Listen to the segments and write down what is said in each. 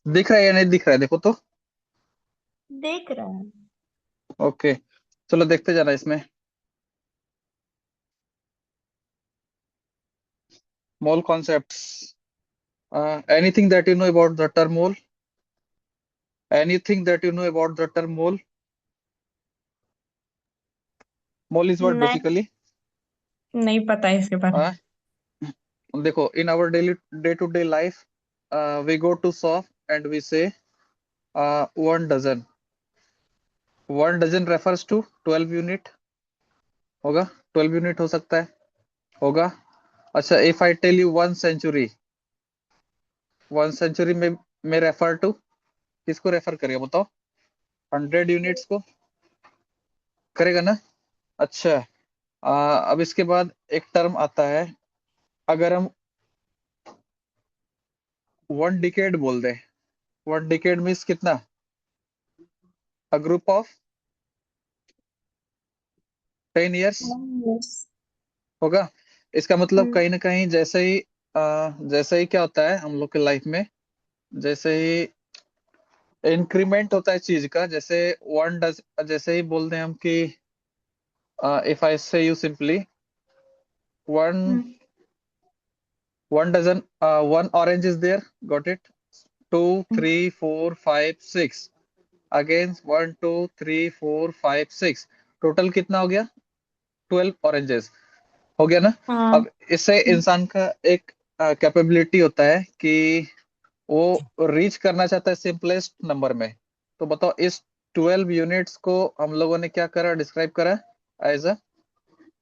दिख रहा है या नहीं दिख रहा है, देखो तो। देख रहा है। ओके, चलो देखते जाना इसमें। Mole concepts. Anything that you know about the term mole? Anything that you know about the term mole? Mole is what नहीं, बेसिकली? नहीं पता है इसके बारे में। देखो, in our daily day to day life, we go to shop and we say 1 dozen. 1 dozen refers to 12 unit. होगा, 12 unit हो सकता है, होगा। अच्छा, if I tell you 1 century, 1 century में रेफर टू, किसको रेफर करेगा बताओ? 100 यूनिट्स को करेगा ना। अच्छा, अब इसके बाद एक टर्म आता है, अगर हम 1 डिकेड बोल दें। 1 डिकेड मीन्स कितना? A group of 10 years. Yes. होगा। इसका मतलब कहीं ना कहीं जैसे ही क्या होता है हम लोग के लाइफ में, जैसे ही इंक्रीमेंट होता है चीज का, जैसे वन डज, जैसे ही बोल दें हम कि if I say you simply one, 1 dozen, 1 orange is there, got it. 2 3 4 5 6, again 1 2 3 4 5 6, total कितना हो गया? 12 ऑरेंजेस हो गया ना। हाँ। अब इससे इंसान का एक कैपेबिलिटी होता है कि वो रीच करना चाहता है सिंपलेस्ट नंबर में। तो बताओ, इस 12 यूनिट्स को हम लोगों ने क्या करा, डिस्क्राइब करा as a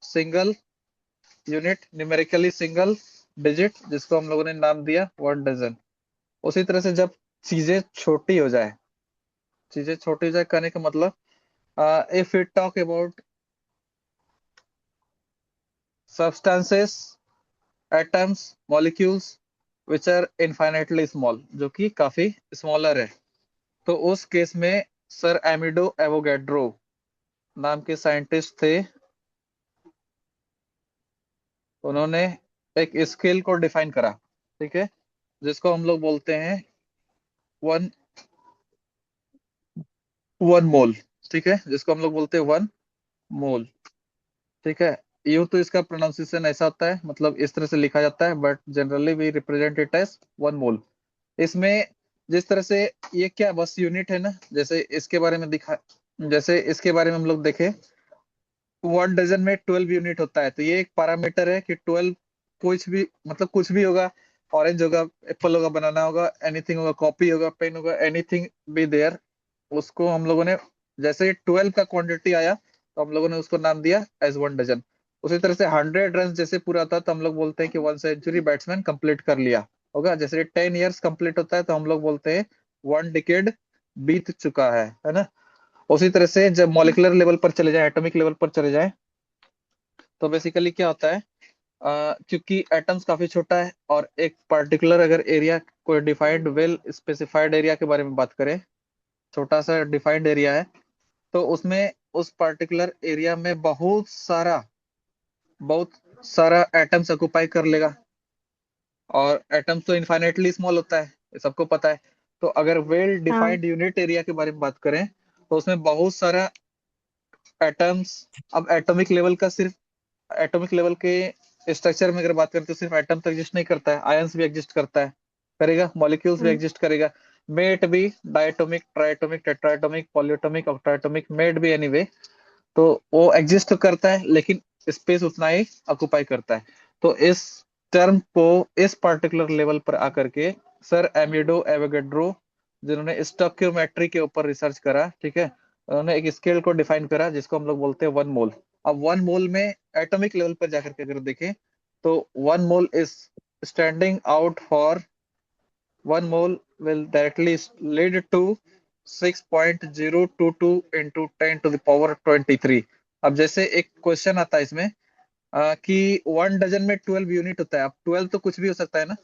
single unit, numerically single digit, जिसको हम लोगों ने नाम दिया 1 डजन। उसी तरह से जब चीजें छोटी हो जाए, चीजें छोटी हो जाए कहने का मतलब, if we talk about substances, atoms, molecules which are infinitely small, जो कि काफी स्मॉलर है, तो उस केस में सर एमिडो एवोगैड्रो नाम के साइंटिस्ट थे। उन्होंने एक स्केल को डिफाइन करा, ठीक है, जिसको हम लोग बोलते हैं वन, 1 मोल। ठीक है, जिसको हम लोग बोलते हैं 1 मोल। ठीक है। यूं तो इसका प्रोनाउंसिएशन ऐसा होता है, मतलब इस तरह से लिखा जाता है, but generally we represent it as 1 mole. इसमें जिस तरह से, ये क्या बस यूनिट है ना, जैसे इसके बारे में दिखा, जैसे इसके बारे में हम लोग देखें, 1 डजन में 12 यूनिट होता है, तो ये एक पैरामीटर है कि 12, कुछ भी मतलब कुछ भी होगा, ऑरेंज होगा, एप्पल होगा, बनाना होगा, एनीथिंग होगा, कॉपी होगा, पेन होगा, एनीथिंग बी देयर, उसको हम लोगों ने, जैसे ही 12 का क्वांटिटी आया तो हम लोगों ने उसको नाम दिया एज 1 डजन। उसी तरह से 100 रन जैसे पूरा होता है तो हम लोग बोलते हैं कि 1 सेंचुरी बैट्समैन कंप्लीट कर लिया होगा। जैसे 10 ईयर्स कंप्लीट होता है तो हम लोग बोलते हैं 1 डिकेड बीत चुका है ना। उसी तरह से जब मॉलिक्यूलर लेवल पर चले जाए, एटॉमिक लेवल पर चले जाए, तो बेसिकली क्या होता है, क्योंकि एटम्स काफी छोटा है और एक पर्टिकुलर अगर एरिया, कोई डिफाइंड वेल स्पेसिफाइड एरिया के बारे में बात करें, छोटा सा डिफाइंड एरिया है, तो उसमें उस पर्टिकुलर एरिया में बहुत सारा एटम्स ऑक्युपाई कर लेगा, और एटम्स तो इनफाइनाइटली स्मॉल होता है, ये सबको पता है। तो अगर वेल हाँ। डिफाइंड यूनिट एरिया के बारे में बात करें, तो उसमें बहुत सारा एटम्स, अब एटॉमिक लेवल का सिर्फ, एटॉमिक लेवल के स्ट्रक्चर में अगर बात करें तो सिर्फ एटम तो एग्जिस्ट नहीं करता है, आयंस भी एग्जिस्ट करता है, करेगा, मॉलिक्यूल्स भी एग्जिस्ट करेगा, मेट भी, डायटोमिक, ट्राइटोमिक, टेट्राटोमिक, पॉलीएटोमिक, ऑक्टाटोमिक, मेट भी एनीवे, तो वो एग्जिस्ट तो करता है लेकिन स्पेस उतना ही ऑक्युपाई करता है। तो इस टर्म को इस पर्टिकुलर लेवल पर आकर के सर एमिडो एवोगेड्रो, जिन्होंने स्टोक्योमेट्री के ऊपर रिसर्च करा, ठीक है, उन्होंने एक स्केल को डिफाइन करा जिसको हम लोग बोलते हैं 1 मोल। अब 1 मोल में एटॉमिक लेवल पर जाकर के अगर देखें, तो 1 mole is standing out for, 1 mole will directly lead to 6.022 into 10 to the power 23। अब जैसे एक क्वेश्चन आता है इसमें, कि 1 डजन में 12 यूनिट होता है, अब 12 तो कुछ भी हो सकता है ना,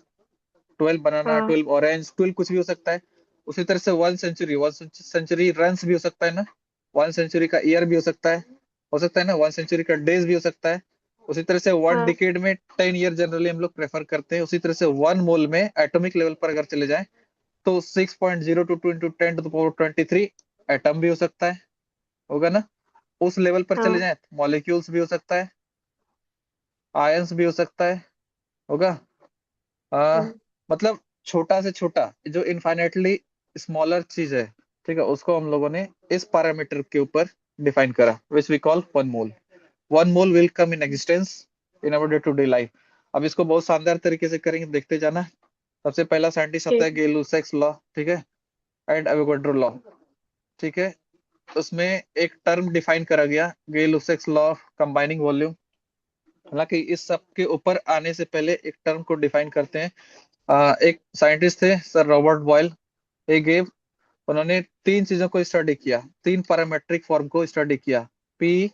12 बनाना, हाँ। 12 ऑरेंज, 12 कुछ भी हो सकता है। उसी तरह से 1 सेंचुरी, 1 सेंचुरी रन्स भी हो सकता है ना, 1 सेंचुरी का ईयर भी हो सकता है ना, 1 सेंचुरी का डेज भी हो सकता है। उसी तरह से वन हाँ। डिकेड में 10 ईयर जनरली हम लोग प्रेफर करते हैं। उसी तरह से 1 मोल में एटॉमिक लेवल पर अगर चले जाए, तो 6.022 into 10⁻23 एटम भी हो सकता है, होगा ना। उस लेवल पर चले हाँ। जाए मॉलिक्यूल्स भी हो सकता है, आयंस भी हो सकता है, होगा। आ, हम्म, मतलब छोटा से छोटा जो इनफाइनाइटली स्मॉलर चीज है, ठीक है, उसको हम लोगों ने इस पैरामीटर के ऊपर डिफाइन करा, which we call 1 mole. 1 mole will come in existence in our day to day life. अब इसको बहुत शानदार तरीके से करेंगे, देखते जाना। सबसे पहला साइंटिस्ट आता है ठीक। गे-लुसैक्स लॉ, ठीक है, एंड एवोगाड्रो लॉ, ठीक है। उसमें एक टर्म डिफाइन करा गया, Gay-Lussac's law of combining volume. हालांकि इस सब के ऊपर आने से पहले एक टर्म को डिफाइन करते हैं। एक साइंटिस्ट थे सर रॉबर्ट बॉयल, ए गेव, उन्होंने तीन चीजों को स्टडी किया, तीन पैरामेट्रिक फॉर्म को स्टडी किया, पी,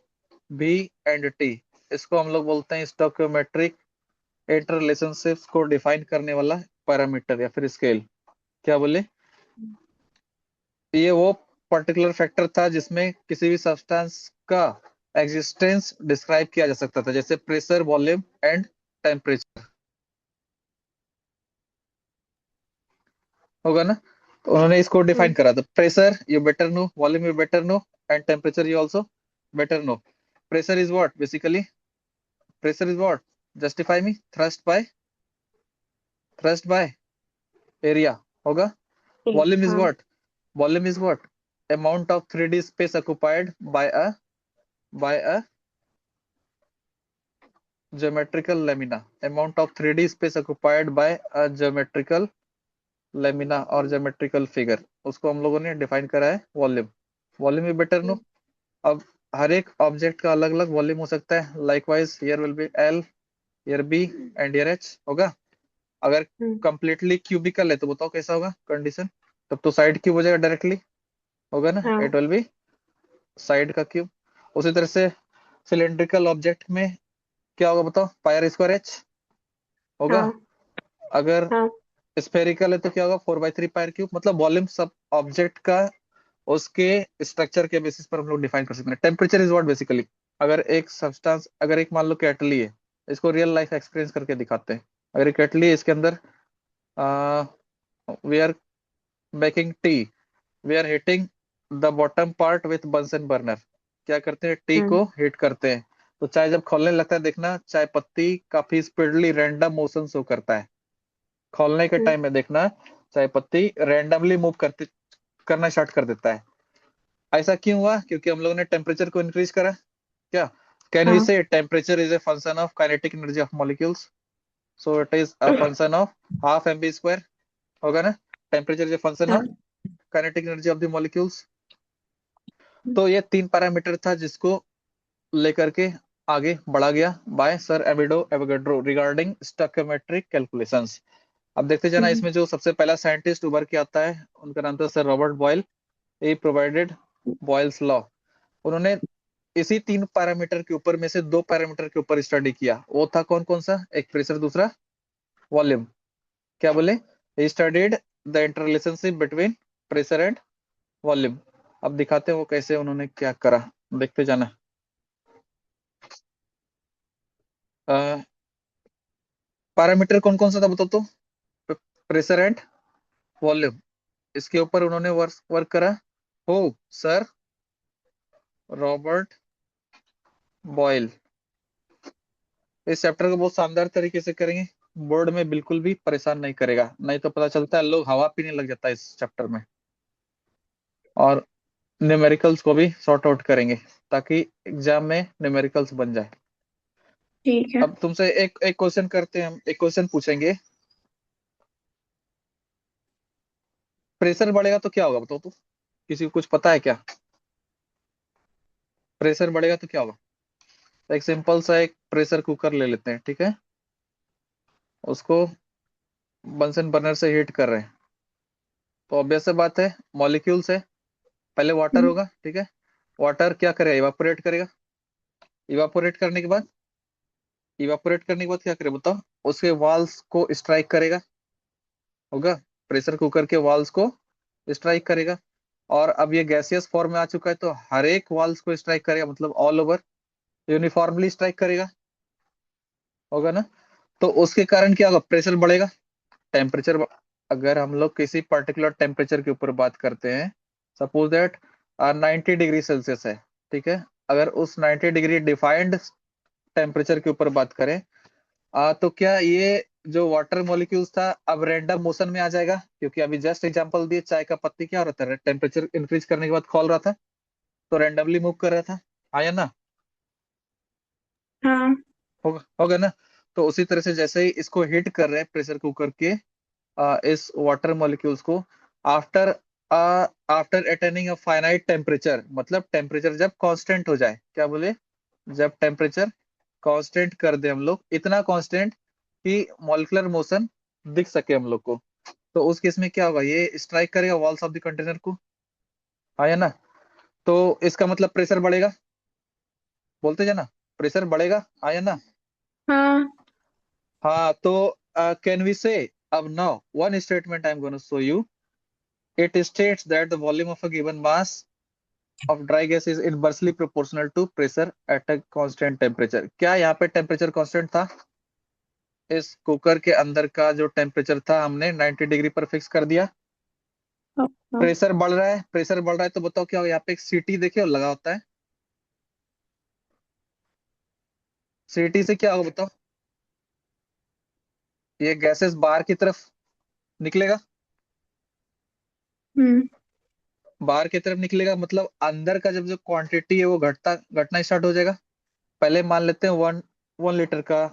बी एंड टी। इसको हम लोग बोलते हैं स्टोइकोमेट्रिक इंटर रिलेशनशिप्स को डिफाइन करने वाला पैरामीटर या फिर स्केल। क्या बोले, ये वो पर्टिकुलर फैक्टर था जिसमें किसी भी सब्सटेंस का एग्जिस्टेंस डिस्क्राइब किया जा सकता था, जैसे प्रेशर, वॉल्यूम एंड टेम्परेचर, होगा ना। तो उन्होंने इसको डिफाइन हम्म, करा था, pressure you better know, volume you better know, and temperature you also better know. Pressure is what basically, pressure is what, justify me, thrust by area, होगा। ठीक। Volume is हाँ। What, volume is what, amount of 3D space occupied by a geometrical lamina, amount of 3D space occupied by a geometrical lamina और geometrical figure, उसको हम लोगों ने define करा है वॉल्यूम। वॉल्यूम भी बेटर नो। हम्म, अब हर एक ऑब्जेक्ट का अलग अलग वॉल्यूम हो सकता है, likewise here will be L, here B and here H, होगा। अगर हम्म, कंप्लीटली क्यूबिकल है तो बताओ कैसा होगा कंडीशन, तब तो साइड क्यूब हो जाएगा डायरेक्टली, होगा ना, हाँ। इट विल बी साइड का क्यूब। उसी तरह से सिलेंड्रिकल ऑब्जेक्ट में क्या होगा बताओ, पायर स्क्वायर एच, होगा। हाँ। अगर हाँ। स्फेरिकल है तो क्या होगा, 4/3 पायर क्यूब। मतलब वॉल्यूम सब ऑब्जेक्ट का उसके स्ट्रक्चर के बेसिस पर हम लोग डिफाइन कर सकते हैं। टेम्परेचर इज व्हाट बेसिकली, अगर एक सब्सटेंस, अगर एक मान लो केटली है, इसको रियल लाइफ एक्सपीरियंस करके दिखाते हैं। अगर एक केटली है, इसके अंदर we are baking tea, we are heating the bottom part with Bunsen burner. क्या करते हैं, टी हम्म, को हीट करते हैं, तो चाय जब खोलने लगता है, देखना चाय पत्ती काफी स्पीडली रैंडम मोशन शो करता है। खोलने के हम्म, टाइम में देखना चाय पत्ती रैंडमली मूव करते करना स्टार्ट कर देता है। ऐसा क्यों हुआ, क्योंकि हम लोगों ने टेम्परेचर को इंक्रीज करा। क्या, कैन वी हाँ। Say temperature is a function of kinetic energy of molecules, so it is a function of half m v square, होगा ना। Temperature is a function of हाँ। Kinetic energy of the molecules. तो ये तीन parameter था जिसको लेकर के आगे बढ़ा गया बाय सर एविडो एवोगाड्रो रिगार्डिंग स्टोइकोमेट्रिक कैलकुलेशंस। अब देखते जाना, हम्म, इसमें जो सबसे पहला साइंटिस्ट उभर के आता है उनका नाम था सर रॉबर्ट बॉयल। ही प्रोवाइडेड बॉयल्स लॉ। उन्होंने इसी तीन पैरामीटर के ऊपर में से दो पैरामीटर के ऊपर स्टडी किया, वो था कौन कौन सा, एक प्रेशर, दूसरा वॉल्यूम। क्या बोले, he studied the interrelationship between pressure and volume. अब दिखाते हैं वो कैसे उन्होंने क्या करा, देखते जाना। पैरामीटर कौन कौन सा था बताओ तो, प्रेशर एंड वॉल्यूम, इसके ऊपर उन्होंने वर्क वर्क करा। हो, सर रॉबर्ट बॉयल। इस चैप्टर को बहुत शानदार तरीके से करेंगे, बोर्ड में बिल्कुल भी परेशान नहीं करेगा, नहीं तो पता चलता है लोग हवा पीने लग जाता है इस चैप्टर में। और न्यूमेरिकल्स को भी सॉर्ट आउट करेंगे ताकि एग्जाम में न्यूमेरिकल्स बन जाए। ठीक है। अब तुमसे एक एक क्वेश्चन करते हैं, हम एक क्वेश्चन पूछेंगे, प्रेशर बढ़ेगा तो क्या होगा बताओ तो, किसी को कुछ पता है क्या, प्रेशर बढ़ेगा तो क्या होगा। एक सिंपल सा एक प्रेशर कुकर ले लेते हैं, ठीक है, उसको बंसन बर्नर से हीट कर रहे हैं, तो ऑब्वियस सी बात है मॉलिक्यूल्स है, पहले वाटर हम्म, होगा, ठीक है। वाटर क्या करेगा, इवापोरेट करेगा। इवापोरेट करने के बाद, इवापोरेट करने के बाद क्या करेगा बताओ, उसके वॉल्स को स्ट्राइक करेगा, होगा। प्रेशर कुकर के वॉल्स को स्ट्राइक करेगा। और अब ये गैसियस फॉर्म में आ चुका है, तो हर एक वॉल्स को स्ट्राइक करेगा, मतलब ऑल ओवर यूनिफॉर्मली स्ट्राइक करेगा, होगा ना। तो उसके कारण क्या होगा, प्रेशर बढ़ेगा, टेम्परेचर अगर हम लोग किसी पर्टिकुलर टेम्परेचर के ऊपर बात करते हैं, सपोज दैट 90 डिग्री सेल्सियस है, ठीक है। अगर उस 90 डिग्री डिफाइंड टेम्परेचर के ऊपर बात करें, तो क्या ये जो वाटर मॉलिक्यूल्स था अब रैंडम मोशन में आ जाएगा? क्योंकि अभी जस्ट एग्जांपल दिए, चाय का पत्ती क्या हो रहा था, टेम्परेचर इंक्रीज करने के बाद खोल रहा था, तो रैंडमली मूव कर रहा था, हाँ या ना? हाँ। होगा ना? तो उसी तरह से जैसे ही इसको हिट कर रहे हैं प्रेशर कुकर के इस वाटर मॉलिक्यूल्स को, after after attaining a finite temperature, मतलब टेम्परेचर जब कांस्टेंट हो जाए, क्या बोले, जब टेम्परेचर कांस्टेंट कर दे हम लोग, इतना कांस्टेंट कि मॉलिक्यूलर मोशन दिख सके हम लोग को, तो उस केस में क्या होगा, ये स्ट्राइक करेगा वॉल्स ऑफ द कंटेनर को, हाँ या ना? तो इसका मतलब प्रेशर बढ़ेगा, बोलते जाना, प्रेशर बढ़ेगा, हाँ या ना? हाँ। हाँ, तो कैन वी से, अब now one statement I am gonna show you, it states that the volume of a given mass of dry gas is inversely proportional to pressure at a constant temperature। क्या यहाँ पे temperature constant था? इस cooker के अंदर का जो temperature था हमने 90 डिग्री पर फिक्स कर दिया। हाँ। हाँ। प्रेशर बढ़ रहा है, प्रेशर बढ़ रहा है, तो बताओ क्या होगा? यहाँ पे एक सीटी देखिए और लगा होता है, सीटी से क्या होगा बताओ? ये गैसेस बाहर की तरफ निकलेगा, हम्म। बाहर की तरफ निकलेगा, मतलब अंदर का जब जो क्वांटिटी है वो घटना स्टार्ट हो जाएगा। पहले मान लेते हैं वन वन लीटर का,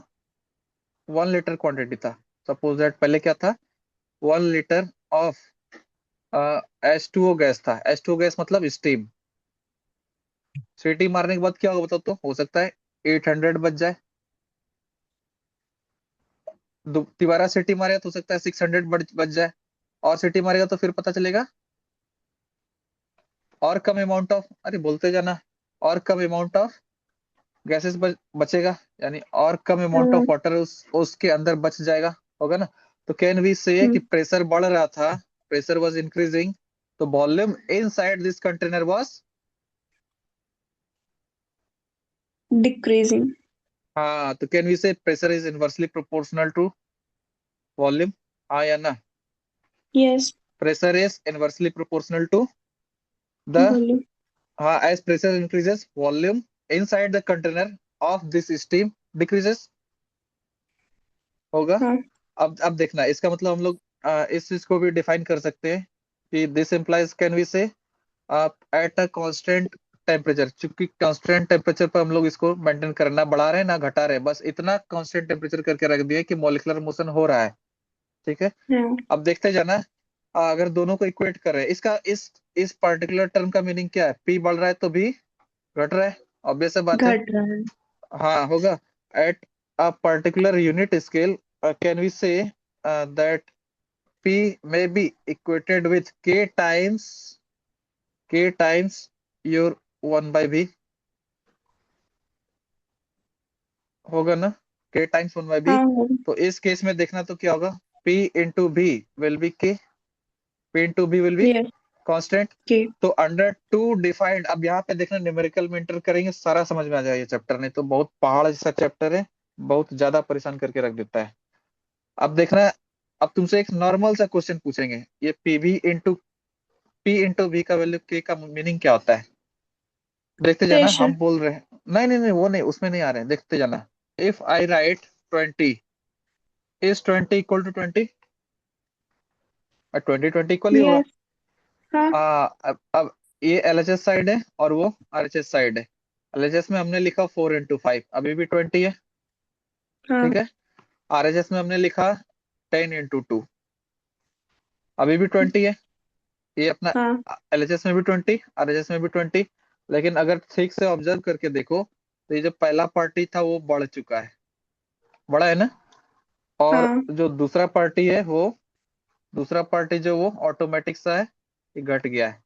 1 लीटर क्वांटिटी था, सपोज दैट पहले क्या था, 1 लीटर ऑफ H2O गैस था, H2O गैस मतलब स्टीम। सीटी मारने के बाद क्या होगा बताओ? तो हो सकता है 800 बच जाए, दोबारा सीटी मारेगा तो हो सकता है 600 बच जाए, और सीटी मारेगा तो फिर पता चलेगा और कम अमाउंट ऑफ, अरे बोलते जाना, और कम अमाउंट ऑफ गैसेस बचेगा, यानी और कम अमाउंट ऑफ हाँ। वाटर उसके अंदर बच जाएगा, होगा ना? तो कैन वी से कि हम्म। प्रेशर बढ़ रहा था, प्रेशर वाज इंक्रीजिंग, तो volume inside this container was, decreasing. हाँ, तो can we say pressure is inversely proportional to volume, हाँ या ना? Yes. Pressure is inversely proportional to the, volume. हाँ, as pressure increases volume inside the container of this steam decreases, होगा। हाँ। अब देखना, इसका मतलब हम लोग इस चीज को भी डिफाइन कर सकते हैं कि दिस इम्प्लाइज, कैन वी से एट अ कांस्टेंट टेम्परेचर, चूंकि कांस्टेंट टेम्परेचर पर हम लोग इसको मेंटेन करना, बढ़ा रहे हैं ना घटा रहे हैं, बस इतना कांस्टेंट टेम्परेचर करके रख दिया कि मॉलिक्यूलर मोशन हो रहा है, ठीक है। हाँ। अब देखते जाना, अगर दोनों को इक्वेट कर रहे हैं, इसका इस पर्टिकुलर टर्म का मीनिंग क्या है? पी बढ़ रहा है तो भी घट रहा है, ऑब्वियस बात है, घट रहा है। हाँ, होगा। At a particular unit scale, can we say that P may be equated with K times your 1/V, होगा ना? K times 1/V। हाँ। तो इस केस में देखना तो क्या होगा, P into V will be K, P into V will be yes. constant। के। तो अंडर टू डिफाइंड, अब यहाँ पे देखना न्यूमेरिकल में इंटर करेंगे, सारा समझ में आ जाएगा ये चैप्टर, नहीं तो बहुत पहाड़ जैसा चैप्टर है, बहुत ज्यादा परेशान करके रख देता है। अब देखना, अब तुमसे एक नॉर्मल सा क्वेश्चन पूछेंगे, ये P इंटू V का वैल्यू K का मीनिंग क्या होता है? देखते जाना, प्रेशर। हम बोल रहे हैं, नहीं नहीं नहीं, वो नहीं, उसमें नहीं आ रहे हैं, देखते जाना। If I write 20, is 20 equal to 20, 20 equal ही होगा। यस। हाँ। अब ये LHS साइड है और वो RHS साइड है। LHS में हमने लिखा 4 into 5, अभी भी 20 है, हाँ। ठीक है। RHS में हमने लिखा 10 into 2, अभी भी 20 है। ये अपना हाँ। LHS में भी 20, RHS में भी 20, लेकिन अगर ठीक से ऑब्जर्व करके देखो, तो ये जो पहला पार्टी था वो बढ़ चुका है, बड़ा है ना? और हाँ। जो दूसरा पार्टी है वो, दूसरा पार्टी जो वो ऑटोमेटिक सा है, ये घट गया है।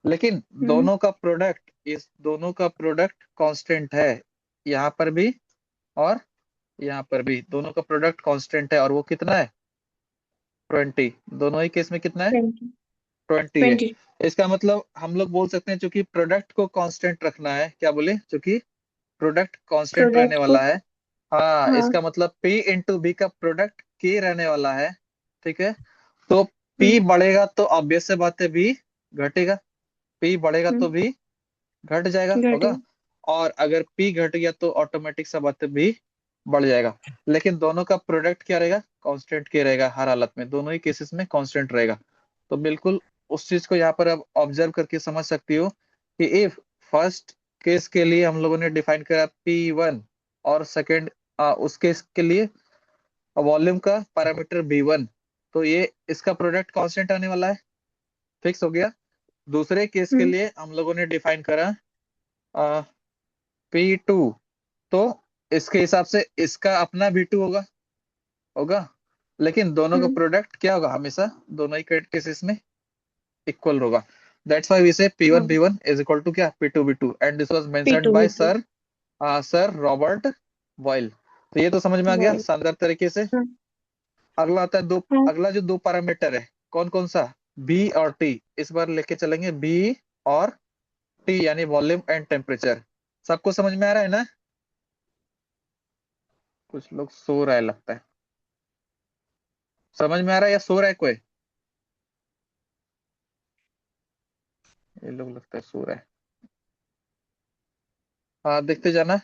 लेकिन हम्म। दोनों का प्रोडक्ट, इस दोनों का प्रोडक्ट कांस्टेंट है, यहाँ पर भी और यहाँ पर भी दोनों का प्रोडक्ट कांस्टेंट है, और वो कितना है? 20, दोनों ही केस में कितना है? 20। 20 है। 20। इसका मतलब हम लोग बोल सकते हैं, चूंकि प्रोडक्ट को कांस्टेंट रखना है, क्या बोले, चूंकि प्रोडक्ट कांस्टेंट रहने प्रोडक्ट को। वाला है, हाँ, हाँ। इसका मतलब P इंटू बी का प्रोडक्ट K रहने वाला है, ठीक है। तो P हम्म, बढ़ेगा तो ऑब्वियस से बात है V घटेगा, P बढ़ेगा तो V घट जाएगा, होगा। घटेगा। और अगर P घट गया तो ऑटोमेटिक सा बात है V बढ़ जाएगा। लेकिन दोनों का प्रोडक्ट क्या रहेगा, कांस्टेंट क्या रहेगा, हर हालत में दोनों ही केसेस में कांस्टेंट रहेगा। तो बिल्कुल उस चीज को यहाँ पर आप ऑब्जर्व करके समझ सकती हो कि इफ फर्स्ट केस के लिए हम लोगों ने डिफाइन करा P1 और सेकेंड उस केस के लिए वॉल्यूम का पैरामीटर V1, तो ये इसका प्रोडक्ट कांस्टेंट आने वाला है, फिक्स हो गया। दूसरे केस के हम्म, लिए हम लोगों ने डिफाइन करा P2, तो इसके हिसाब से इसका अपना V2 होगा, होगा। लेकिन दोनों का हम्म, प्रोडक्ट क्या होगा, हमेशा दोनों ही केसेस में इक्वल होगा। दैट्स व्हाई वी से P1 हाँ, V1 इज इक्वल टू क्या, P2 V2, and this was mentioned P2 by V2। Sir Robert Boyle. तो ये तो समझ में आ गया वॉइस। शानदार तरीके से। हाँ, अगला आता है दो, हाँ, अगला जो दो पैरामीटर है कौन कौन सा, बी और टी। इस बार लेके चलेंगे बी और टी, यानी वॉल्यूम एंड टेम्परेचर। सबको समझ में आ रहा है ना? कुछ लोग सो रहा है लगता है, समझ में आ रहा है या सो रहा है कोई? ये लोग लगता है सो रहा है। हाँ देखते जाना।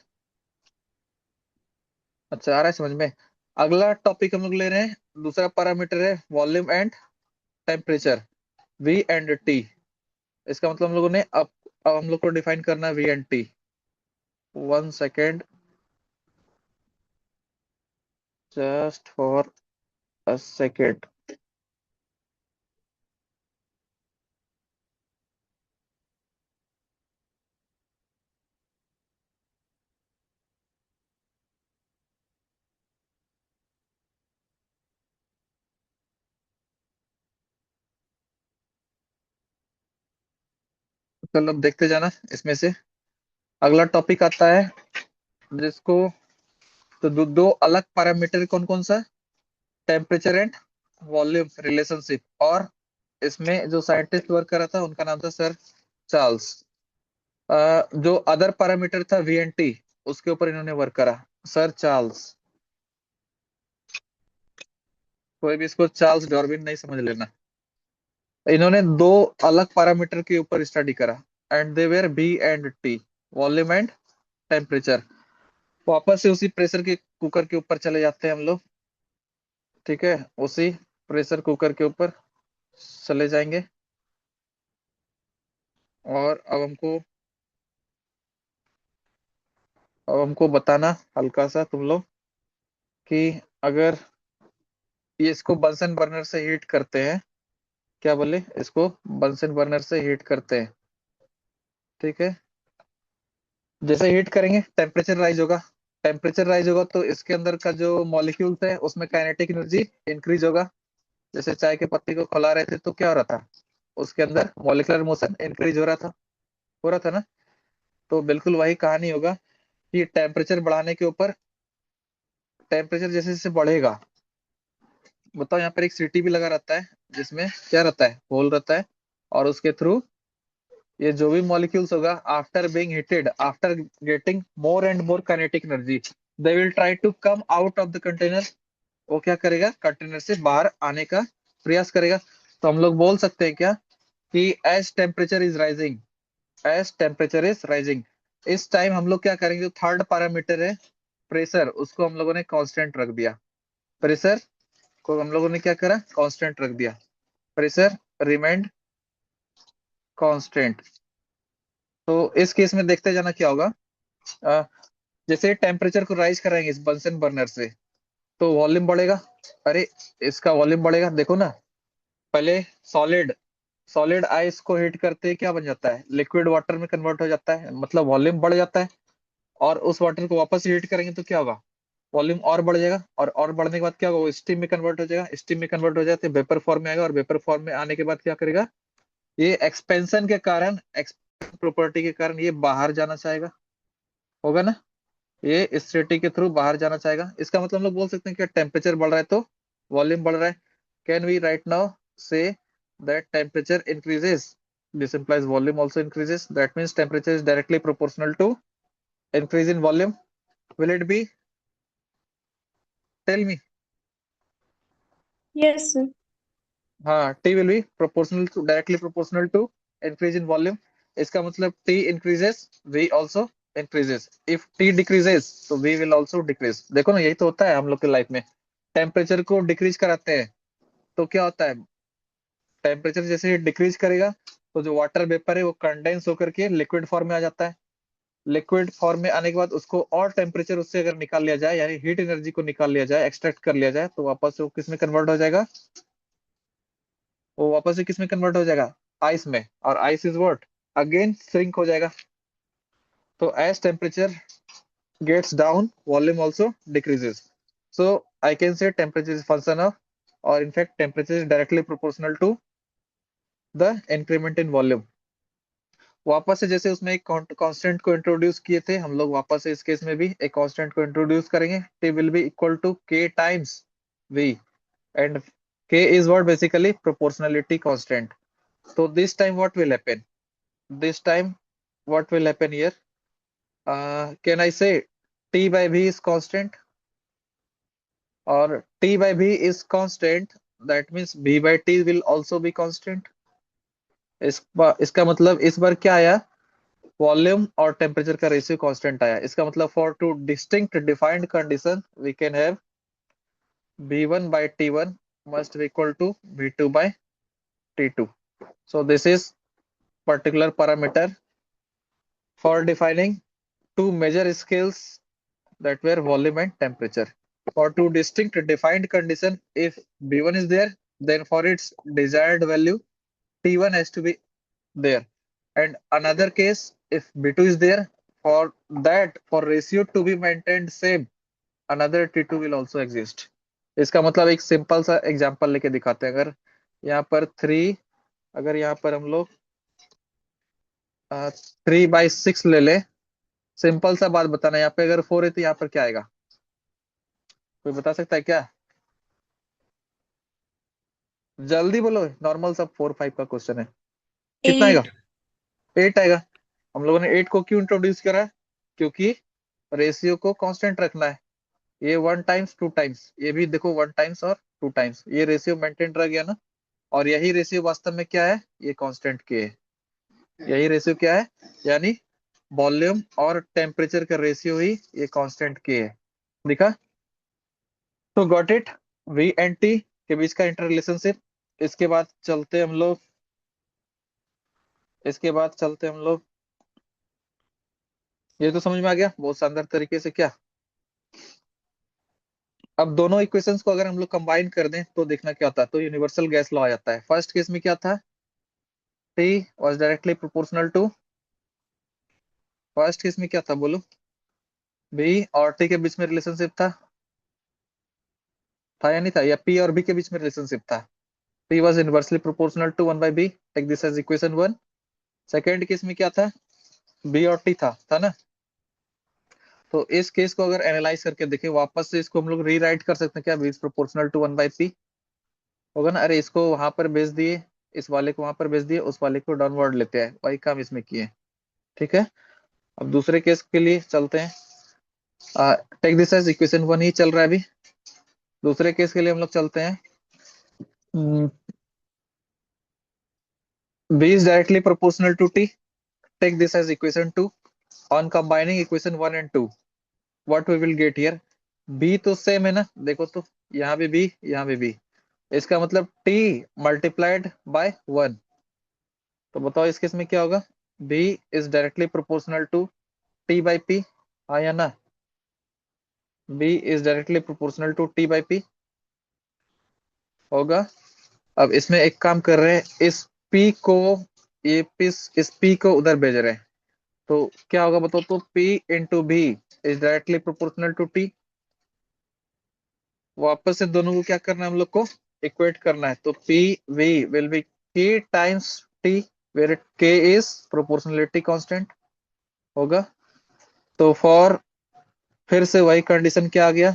अच्छा आ रहा है समझ में। अगला टॉपिक हम लोग ले रहे हैं, दूसरा पैरामीटर है volume and temperature, V and T. इसका मतलब हम लोगों ने अब हम लोग को डिफाइन करना है V and T. 1 second, just for a second. चलो अब देखते जाना इसमें से। अगला टॉपिक आता है जिसको, तो दो अलग पैरामीटर कौन कौन सा, टेम्परेचर एंड वॉल्यूम रिलेशनशिप। और इसमें जो साइंटिस्ट वर्क करा था उनका नाम था सर चार्ल्स। जो अदर पैरामीटर था वी एन टी, उसके ऊपर इन्होंने वर्क करा, सर चार्ल्स। कोई भी इसको चार्ल्स डार्विन नहीं समझ लेना। इन्होंने दो अलग पैरामीटर के ऊपर स्टडी करा, and they were B and T, volume and temperature. वापस से उसी प्रेशर के कुकर के ऊपर चले जाते हैं हम लोग, ठीक है, उसी प्रेशर कुकर के ऊपर चले जाएंगे। और अब हमको बताना हल्का सा तुम लोग कि अगर ये इसको बंसन बर्नर से हीट करते हैं, क्या बोले, इसको बंसन बर्नर से हीट करते हैं, ठीक है। जैसे हीट करेंगे टेम्परेचर राइज होगा, टेम्परेचर राइज होगा तो इसके अंदर का जो मॉलिक्यूल्स है उसमें काइनेटिक एनर्जी इंक्रीज होगा। जैसे चाय के पत्ती को खौला रहे थे तो क्या हो रहा था, उसके अंदर मॉलिक्यूलर मोशन इंक्रीज हो रहा था ना। तो बिल्कुल वही कहानी होगा कि टेम्परेचर बढ़ाने के ऊपर, टेम्परेचर जैसे जैसे बढ़ेगा, बताओ यहाँ पर एक सीटी भी लगा रहता है जिसमें क्या रहता है, होल रहता है, और उसके थ्रू ये जो भी मॉलिक्यूल्स होगा after being heated, after getting more and more kinetic energy, they will try to come out of the container. वो क्या करेगा, कंटेनर से बाहर आने का प्रयास करेगा। तो हम लोग बोल सकते हैं क्या कि as temperature is rising, as temperature is rising, इस टाइम हम लोग क्या करेंगे, जो थर्ड पैरामीटर है प्रेशर, उसको हम लोगों ने कांस्टेंट रख दिया। प्रेशर को हम लोगों ने क्या करा, कांस्टेंट रख दिया, प्रेशर रिमेंड कांस्टेंट। तो इस केस में देखते जाना क्या होगा। अ, जैसे टेम्परेचर को राइज कराएंगे इस बंसन बर्नर से, तो वॉल्यूम बढ़ेगा। अरे इसका वॉल्यूम बढ़ेगा, देखो ना, पहले सॉलिड, सॉलिड आइस को हीट करते ही क्या बन जाता है, लिक्विड वाटर में कन्वर्ट हो जाता है, मतलब वॉल्यूम बढ़ जाता है। और उस वाटर को वापस हीट करेंगे तो क्या होगा, वॉल्यूम और बढ़ जाएगा, और बढ़ने के बाद क्या होगा, वो स्टीम में कन्वर्ट हो जाएगा, स्टीम में कन्वर्ट हो जाते वेपर फॉर्म में आएगा, और वेपर फॉर्म में आने के बाद क्या करेगा, ये एक्सपेंशन के कारण, एक्सपेंशन प्रॉपर्टी के कारण ये बाहर जाना चाहेगा, होगा ना, ये स्टेटिक के थ्रू बाहर जाना चाहेगा। इसका मतलब हम लोग बोल सकते हैं कि टेम्परेचर बढ़ रहा है तो वॉल्यूम बढ़ रहा है। Can we write now say that temperature increases, this implies volume also increases, that means temperature is directly proportional to increase in volume, will it be, tell me? Yes, sir. हाँ, T will be proportional to directly proportional to increase in volume. इसका मतलब T increases, V also increases. If T decreases, तो V will also decrease. देखो ना, यही तो होता है हम लोग के लाइफ में। टेम्परेचर को डिक्रीज कराते हैं तो क्या होता है, टेम्परेचर जैसे ही डिक्रीज करेगा तो जो वाटर वेपर है वो कंडेंस होकर के लिक्विड फॉर्म में आ जाता है। लिक्विड फॉर्म में आने के बाद उसको और टेम्परेचर उससे अगर निकाल लिया जाए, यानी हीट एनर्जी को निकाल लिया जाए, एक्सट्रैक्ट कर लिया जाए, तो वापस से वो किस में कन्वर्ट हो जाएगा, वो वापस से किस में कन्वर्ट हो जाएगा, आइस में। और ice is what, again shrink हो जाएगा। तो as temperature gets down, volume also decreases. So I can say temperature is function of, और in fact temperature is directly proportional to the increment in volume. वापस से जैसे उसमें एक कांस्टेंट को इंट्रोड्यूस किए थे हम लोग, वापस से इस केस में भी एक कांस्टेंट को इंट्रोड्यूस करेंगे। T will be equal to K times V, and K is what, basically proportionality constant. So this time what will happen? This time what will happen here? Can I say T by V is constant, or T by V is constant? That means V by T will also be constant. इसका मतलब इस बार क्या आया, volume और temperature का ratio constant आया। इसका मतलब for two distinct defined condition we can have V1 by T1 must be equal to V2 by T2. So this is particular parameter for defining two major scales that were volume and temperature. For two distinct defined condition, if B1 is there, then for its desired value, T1 has to be there. And another case, if B2 is there, for that, for ratio to be maintained same, another T2 will also exist. इसका मतलब एक simple सा example लेके दिखाते हैं। अगर यहाँ पर 3, अगर यहाँ पर हम लोग 3/6 ले ले, सिंपल सा बात बताना, यहाँ पे अगर 4 है तो यहाँ पर क्या आएगा, कोई बता सकता है क्या? जल्दी बोलो, नॉर्मल सा 4-5 का क्वेश्चन है। कितना आएगा? 8. 8 आएगा। हम लोगों ने 8 को क्यों इंट्रोड्यूस करा? क्योंकि रेशियो को कांस्टेंट रखना है। ये 1 टाइम्स 2 टाइम्स, ये भी देखो 1 टाइम्स और 2 टाइम्स, ये रेशियो मेंटेन रह गया ना। और यही रेशियो वास्तव में क्या है, ये कांस्टेंट के है। यही रेशियो क्या है, यानी वॉल्यूम और टेम्परेचर का रेशियो ही ये कांस्टेंट के है। दिखा? तो got it, V and T के बीच का इंटर रिलेशनशिप। इसके बाद चलते हम लोग, इसके बाद चलते हम लोग, ये तो समझ में आ गया बहुत शानदार तरीके से क्या। अब दोनों इक्वेशंस को अगर हम लोग कंबाइन कर दें तो देखना क्या होता है, तो यूनिवर्सल गैस लॉ आ जाता है। फर्स्ट केस में क्या था, T was directly proportional to, first case में क्या था बोलो, बी और टी के बीच में रिलेशनशिप था या नहीं था, या पी और बी के बीच में रिलेशनशिप था? P was inversely proportional to 1/b, take this as equation 1। Second case में क्या था, बी और टी था ना। तो इस केस को अगर एनालाइज करके देखें, वापस से इसको हम लोग रीराइट कर सकते हैं क्या, B is proportional to 1/p होगा ना। अरे इसको वहां पर भेज दिए, इस वाले को वहां पर भेज दिए, उस वाले को डाउनवर्ड लेते हैं, वही काम इसमें किए। ठीक है, अब दूसरे केस के लिए चलते हैं। टेक दिस एज इक्वेशन 1 ही चल रहा है अभी। दूसरे केस के लिए हम लोग चलते हैं। B is directly proportional to T, take this as equation 2। On combining equation 1 and 2, what we will get here, B तो सेम है ना, देखो तो यहाँ भी बी, यहाँ भी बी, इसका मतलब टी मल्टीप्लाइड बाय 1। तो बताओ इस केस में क्या होगा, B is directly proportional to T by P, हाँ या ना? B is directly proportional to T by P होगा। अब इसमें एक काम कर रहे हैं, इस पी को, ये पीस इस पी को उधर भेज रहे हैं, तो क्या होगा बताओ तो, P into B is directly proportional to T. वापस से दोनों को क्या करना है हम लोग को, इक्वेट करना है। तो पी वी विल बी के टाइम्स टी, वेर के इज प्रोपोर्शनलिटी कांस्टेंट होगा। तो फॉर, फिर से वही कंडीशन क्या आ गया,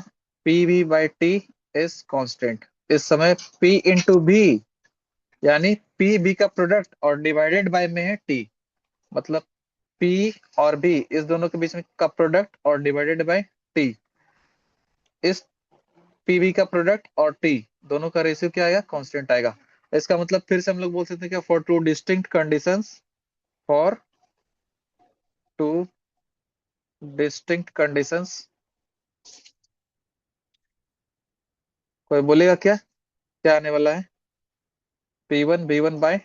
P V by T is constant. इस समय पी इंटू बी, यानी पी बी का प्रोडक्ट और डिवाइडेड बाय में है टी, मतलब पी और बी इस दोनों के बीच में का प्रोडक्ट और डिवाइडेड बाय टी। इस पीवी का प्रोडक्ट और टी दोनों का रेशियो क्या आएगा, कांस्टेंट आएगा। इसका मतलब फिर से हम लोग बोल सकते हैं क्या, for two distinct conditions, for two distinct conditions. कोई बोलेगा क्या, क्या आने वाला है? P1 V1 by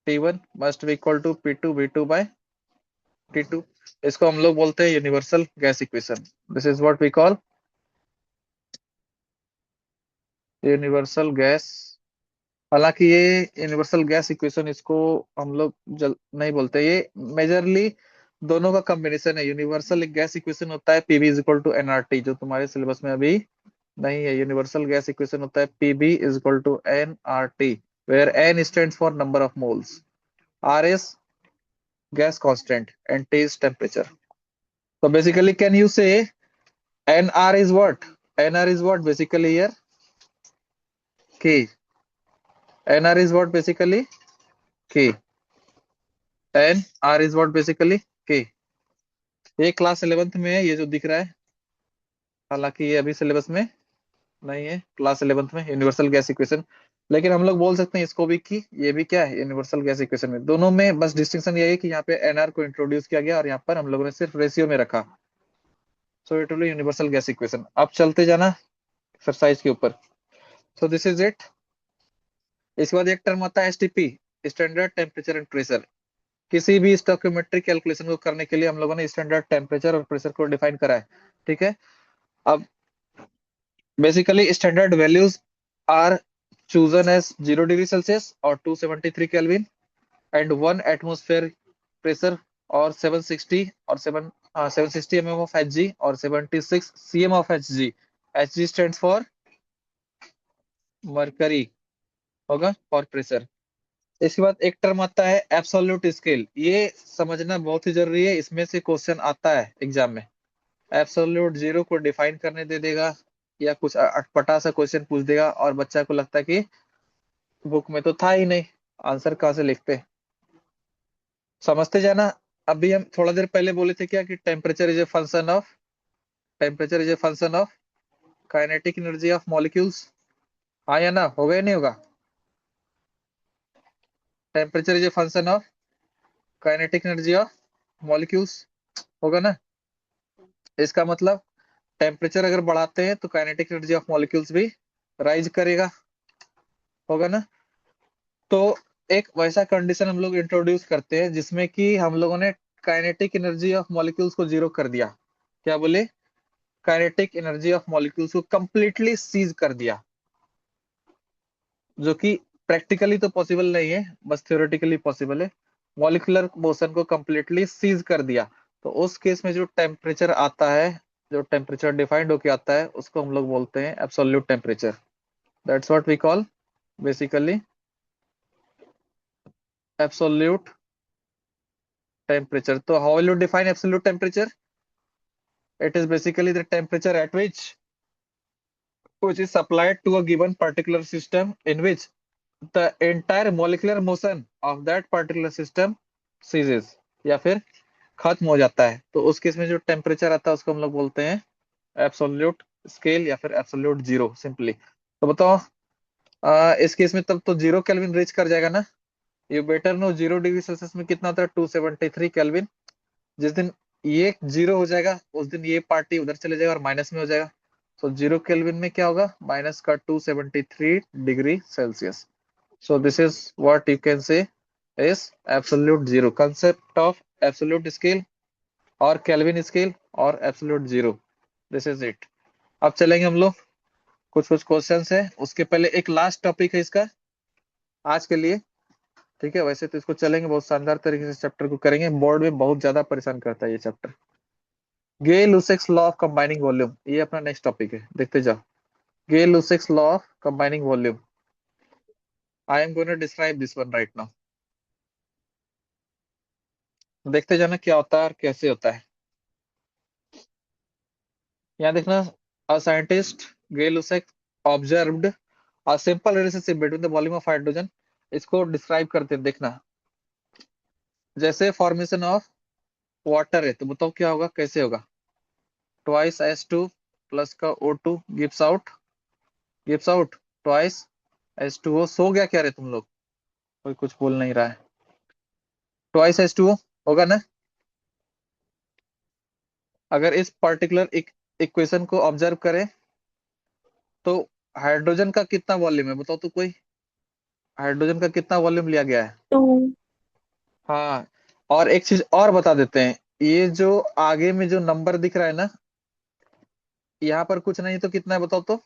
T1 must be equal to P2 V2 by T2। इसको हम लोग बोलते हैं universal gas equation. This is what we call universal gas. हालांकि ये यूनिवर्सल गैस इक्वेशन, इसको हम लोग नहीं बोलते, ये मेजरली दोनों का कॉम्बिनेशन है। यूनिवर्सल एक गैस इक्वेशन होता है PV is equal to NRT, जो तुम्हारे सिलेबस में अभी नहीं है। यूनिवर्सल गैस इक्वेशन होता है PB is equal to NRT, where N stands for number of moles, R is gas constant and T is temperature. So basically, can you say NR is what? NR is what basically here? K. NR is what basically? K. NR is what basically? K. ये class 11th में है, ये जो दिख रहा है। हालांकि ये अभी सिलेबस में नहीं है, क्लास 11th में यूनिवर्सल गैस इक्वेशन। लेकिन हम लोग बोल सकते हैं इसको भी कि ये भी क्या है, यूनिवर्सल गैस इक्वेशन में। दोनों में बस डिस्टिंक्शन ये है कि यहाँ पे एनआर को इंट्रोड्यूस किया गया और यहाँ पर हम लोगों ने सिर्फ रेशियो में रखा। So it will universal gas equation. अब चलते जाना एक्सरसाइज के ऊपर। So this is it. इसके बाद एक टर्म आता है STP, standard temperature and pressure. किसी भी स्टोइकोमेट्रिक कैलकुलेशन को करने के लिए हम लोगों ने स्टैंडर्ड टेम्परेचर और प्रेशर को डिफाइन करा है। ठीक है। अब basically standard values are chosen as 0 degree Celsius और 273 केल्विन एंड 1 एटमॉस्फेयर प्रेशर और 760 और 760 mm of Hg और 76 cm of Hg। Hg stands for mercury होगा फॉर प्रेशर। इसके बाद एक टर्म आता है एब्सोल्यूट स्केल। ये समझना बहुत ही जरूरी है, इसमें से क्वेश्चन आता है एग्जाम में। एब्सोल्यूट जीरो को डिफाइन करने दे देगा या कुछ अटपटा सा क्वेश्चन पूछ देगा और बच्चा को लगता है कि बुक में तो था ही नहीं, आंसर कहाँ से लिखते। समझते जाना। अभी हम थोड़ा देर पहले बोले थे क्या कि temperature is a function of, temperature is a function of kinetic energy of molecules. हाँ या ना, होगा या नहीं होगा? Temperature is a function of kinetic energy of molecules, होगा ना? इसका मतलब टेम्परेचर अगर बढ़ाते हैं तो काइनेटिक एनर्जी ऑफ मॉलिक्यूल्स भी राइज करेगा, होगा ना? तो एक वैसा कंडीशन हम लोग इंट्रोड्यूस करते हैं जिसमें कि हम लोगों ने काइनेटिक एनर्जी ऑफ मॉलिक्यूल्स को जीरो कर दिया। क्या बोले? काइनेटिक एनर्जी ऑफ मॉलिक्यूल्स को कंप्लीटली सीज कर दिया, जो कि प्रैक्टिकली तो पॉसिबल नहीं है, बस थ्योरेटिकली पॉसिबल है। मॉलिक्यूलर मोशन को कंप्लीटली सीज कर दिया। तो उस केस में जो टेम्परेचर आता है, जो टेम्परेचर डिफाइंड होके आता है, उसको हम लोग बोलते हैं absolute temperature. That's what we call basically absolute temperature. तो how will you define absolute temperature? It is basically the temperature at which is supplied to a given particular system in which the entire molecular motion of that particular system ceases या फिर खत्म हो जाता है। तो उस case में जो टेम्परेचर आता है उसको हम लोग बोलते हैं एब्सोल्यूट स्केल या फिर एब्सोल्यूट जीरो सिंपली। तो बताओ, इस केस में तब तो 0 केल्विन रीच कर जाएगा ना। You better know 0 degree Celsius में कितना होता है, 273 केल्विन। जिस दिन ये जीरो हो जाएगा उस दिन ये पार्टी उधर चले जाएगा और माइनस में हो जाएगा। तो 0 केल्विन में क्या होगा, माइनस का 273 degree Celsius. So this is what you can say is absolute zero, concept of absolute scale और केल्विन स्केल और absolute zero. This is it. अब चलेंगे हम लोग, कुछ कुछ क्वेश्चंस है, उसके पहले एक लास्ट टॉपिक है इसका आज के लिए। ठीक है, वैसे तो इसको चलेंगे बहुत शानदार तरीके से, चैप्टर को करेंगे। बोर्ड में बहुत ज्यादा परेशान करता है ये चैप्टर। Gay Lussac's law of combining volume, ये अपना नेक्स्ट टॉपिक है, देखते जाओ। Gay Lussac's law of combining volume, I am going to describe this one right now. देखते जाना क्या होता है और कैसे होता है। यहाँ देखना, a scientist Gay Lussac observed a simple relationship between the volume of hydrogen. इसको डिस्क्राइब करते हैं, देखना। जैसे फॉर्मेशन ऑफ वाटर है, तो बताओ क्या होगा, कैसे होगा। ट्वाइस S2 प्लस का O2 gives out twice H2O सो गया क्या रे तुम लोग? कोई कुछ बोल नहीं रहा है। ट्वाइस H2O होगा ना? अगर इस पर्टिकुलर इक्वेशन को ऑब्जर्व करें तो हाइड्रोजन का कितना वॉल्यूम है बताओ तो कोई। हाइड्रोजन का कितना वॉल्यूम लिया गया है? 2. हाँ। और एक चीज और बता देते हैं, ये जो आगे में जो नंबर दिख रहा है ना, यहाँ पर कुछ नहीं तो कितना है बताओ तो।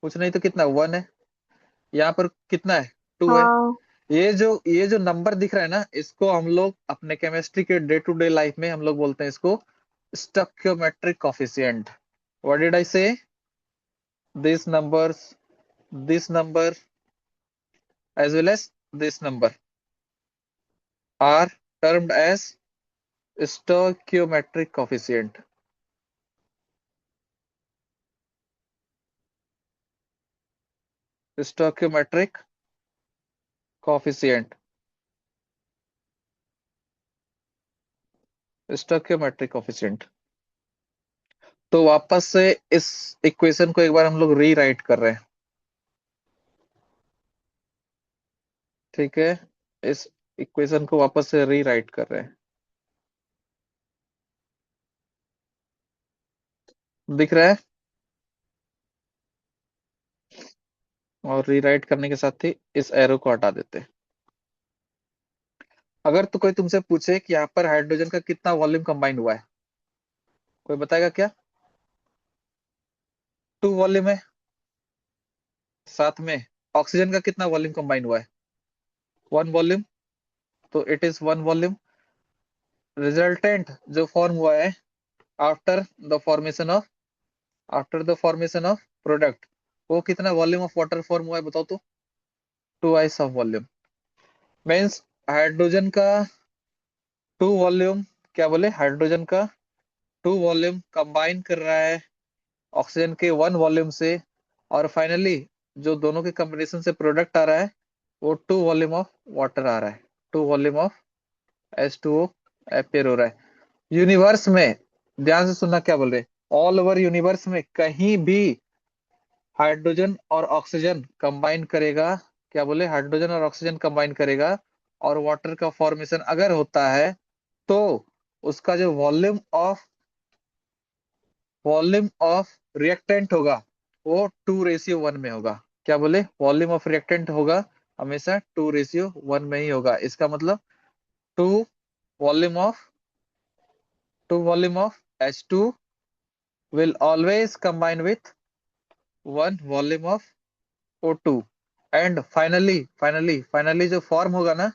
कुछ नहीं तो कितना, 1 है। यहाँ पर कितना है? 2 है। हाँ. ये जो नंबर दिख रहा है ना, इसको हम लोग अपने केमिस्ट्री के डे टू डे लाइफ में हम लोग बोलते हैं इसको stoichiometric coefficient. What did I say? This numbers, this number as well as this number are termed as stoichiometric coefficient. Stoichiometric coefficient. Stoichiometric coefficient. तो वापस से इस इक्वेशन को एक बार हम लोग रीराइट कर रहे हैं। ठीक है, इस इक्वेशन को वापस से रीराइट कर रहे हैं। दिख रहा है? और रीराइट करने के साथ ही इस एरो को हटा देते हैं। अगर तो कोई तुमसे पूछे कि यहाँ पर हाइड्रोजन का कितना वॉल्यूम कंबाइन हुआ है, कोई बताएगा क्या? 2 वॉल्यूम है। साथ में ऑक्सीजन का कितना वॉल्यूम कंबाइन हुआ है? 1 वॉल्यूम। तो इट इज 1 वॉल्यूम। रिजल्टेंट जो फॉर्म हुआ है after the formation of product, वो कितना वॉल्यूम ऑफ वाटर फॉर्म हुआ है बताओ तो। 2 ऑफ वॉल्यूम। मीन्स हाइड्रोजन का 2 वॉल्यूम, क्या बोले, हाइड्रोजन का 2 वॉल्यूम कंबाइन कर रहा है ऑक्सीजन के 1 वॉल्यूम से, और फाइनली जो दोनों के कॉम्बिनेशन से प्रोडक्ट आ रहा है वो 2 वॉल्यूम ऑफ वाटर आ रहा है। 2 वॉल्यूम ऑफ H2O अपेयर हो रहा है। यूनिवर्स में, ध्यान से सुनना क्या बोल रहे, ऑल ओवर यूनिवर्स में कहीं भी हाइड्रोजन और ऑक्सीजन कंबाइन करेगा, क्या बोले, हाइड्रोजन और ऑक्सीजन कंबाइन करेगा और वाटर का फॉर्मेशन अगर होता है तो उसका जो वॉल्यूम ऑफ रिएक्टेंट होगा वो 2:1 में होगा। क्या बोले, वॉल्यूम ऑफ रिएक्टेंट होगा हमेशा 2:1 में ही होगा। इसका मतलब two volume of H2 will always combine with 1 volume of O2, and finally जो फॉर्म होगा ना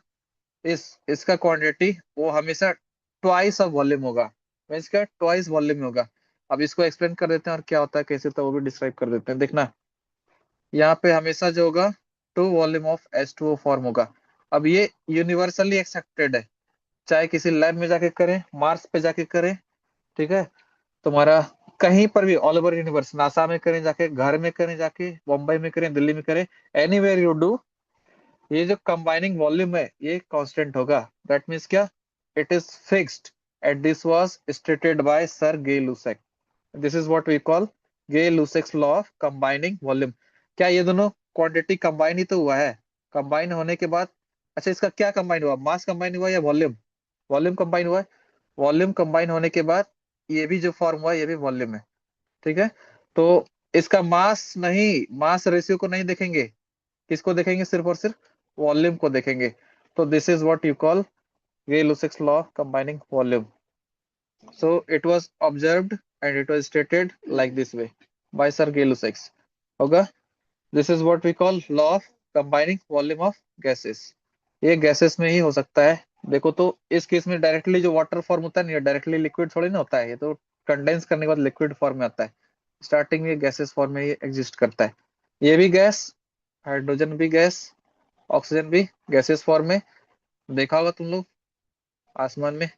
इसका क्वांटिटी वो हमेशा ट्वाइस ऑफ वॉल्यूम होगा। मीन्स क्या, ट्वाइस वॉल्यूम होगा। अब इसको एक्सप्लेन कर देते हैं और क्या होता है कैसे, तो वो भी डिस्क्राइब कर देते हैं। देखना, यहाँ पे हमेशा जो होगा 2 वॉल्यूम ऑफ H2O फॉर्म होगा। अब ये यूनिवर्सली एक्सेप्टेड है, चाहे किसी लैब में जाके करें, मार्स पे जाके करें, ठीक है, तुम्हारा कहीं पर भी ऑल ओवर यूनिवर्स, नासा में करें जाके, घर में करें जाके, बम्बई में करें, दिल्ली में करें, एनीवेयर यू डू, ये जो कंबाइनिंग वॉल्यूम है ये कांस्टेंट होगा। दैट मीन्स क्या, it is fixed and this was stated by sir Gay Lussac. This is what we call Gay Lussac's law of combining volume. क्या ये दोनों क्वांटिटी कंबाइन ही तो हुआ है? कंबाइन होने के बाद, अच्छा इसका क्या कंबाइन हुआ, मास कंबाइन हुआ या वॉल्यूम? वॉल्यूम कंबाइन हुआ है। वॉल्यूम कंबाइन होने के बाद ये भी जो फॉर्म हुआ ये भी वॉल्यूम है, ठीक है। तो इसका मास नहीं, मास रेशियो को नहीं देखेंगे, किसको देखेंगे, सिर्फ और सिर्फ वॉल्यूम को देखेंगे। तो this is what you call Gay-Lussac's law of combining volume. So it was observed and it was stated like this way by Sir Gay-Lussac. होगा, this is what we call law of combining volume of gases. ये gases में ही हो सकता है। देखो तो इस case में डायरेक्टली जो वाटर फॉर्म होता है नहीं, डायरेक्टली लिक्विड थोड़ी ना होता है, ये तो कंडेंस करने के बाद लिक्विड फॉर्म में आता है। स्टार्टिंग में गैसेस फॉर्म में ये एग्जिस्ट करता है। ये भी गैस, हाइड्रोजन भी गैस, ऑक्सीजन भी गैसेस फॉर्म में। देखा होगा तुम लोग आसमान में,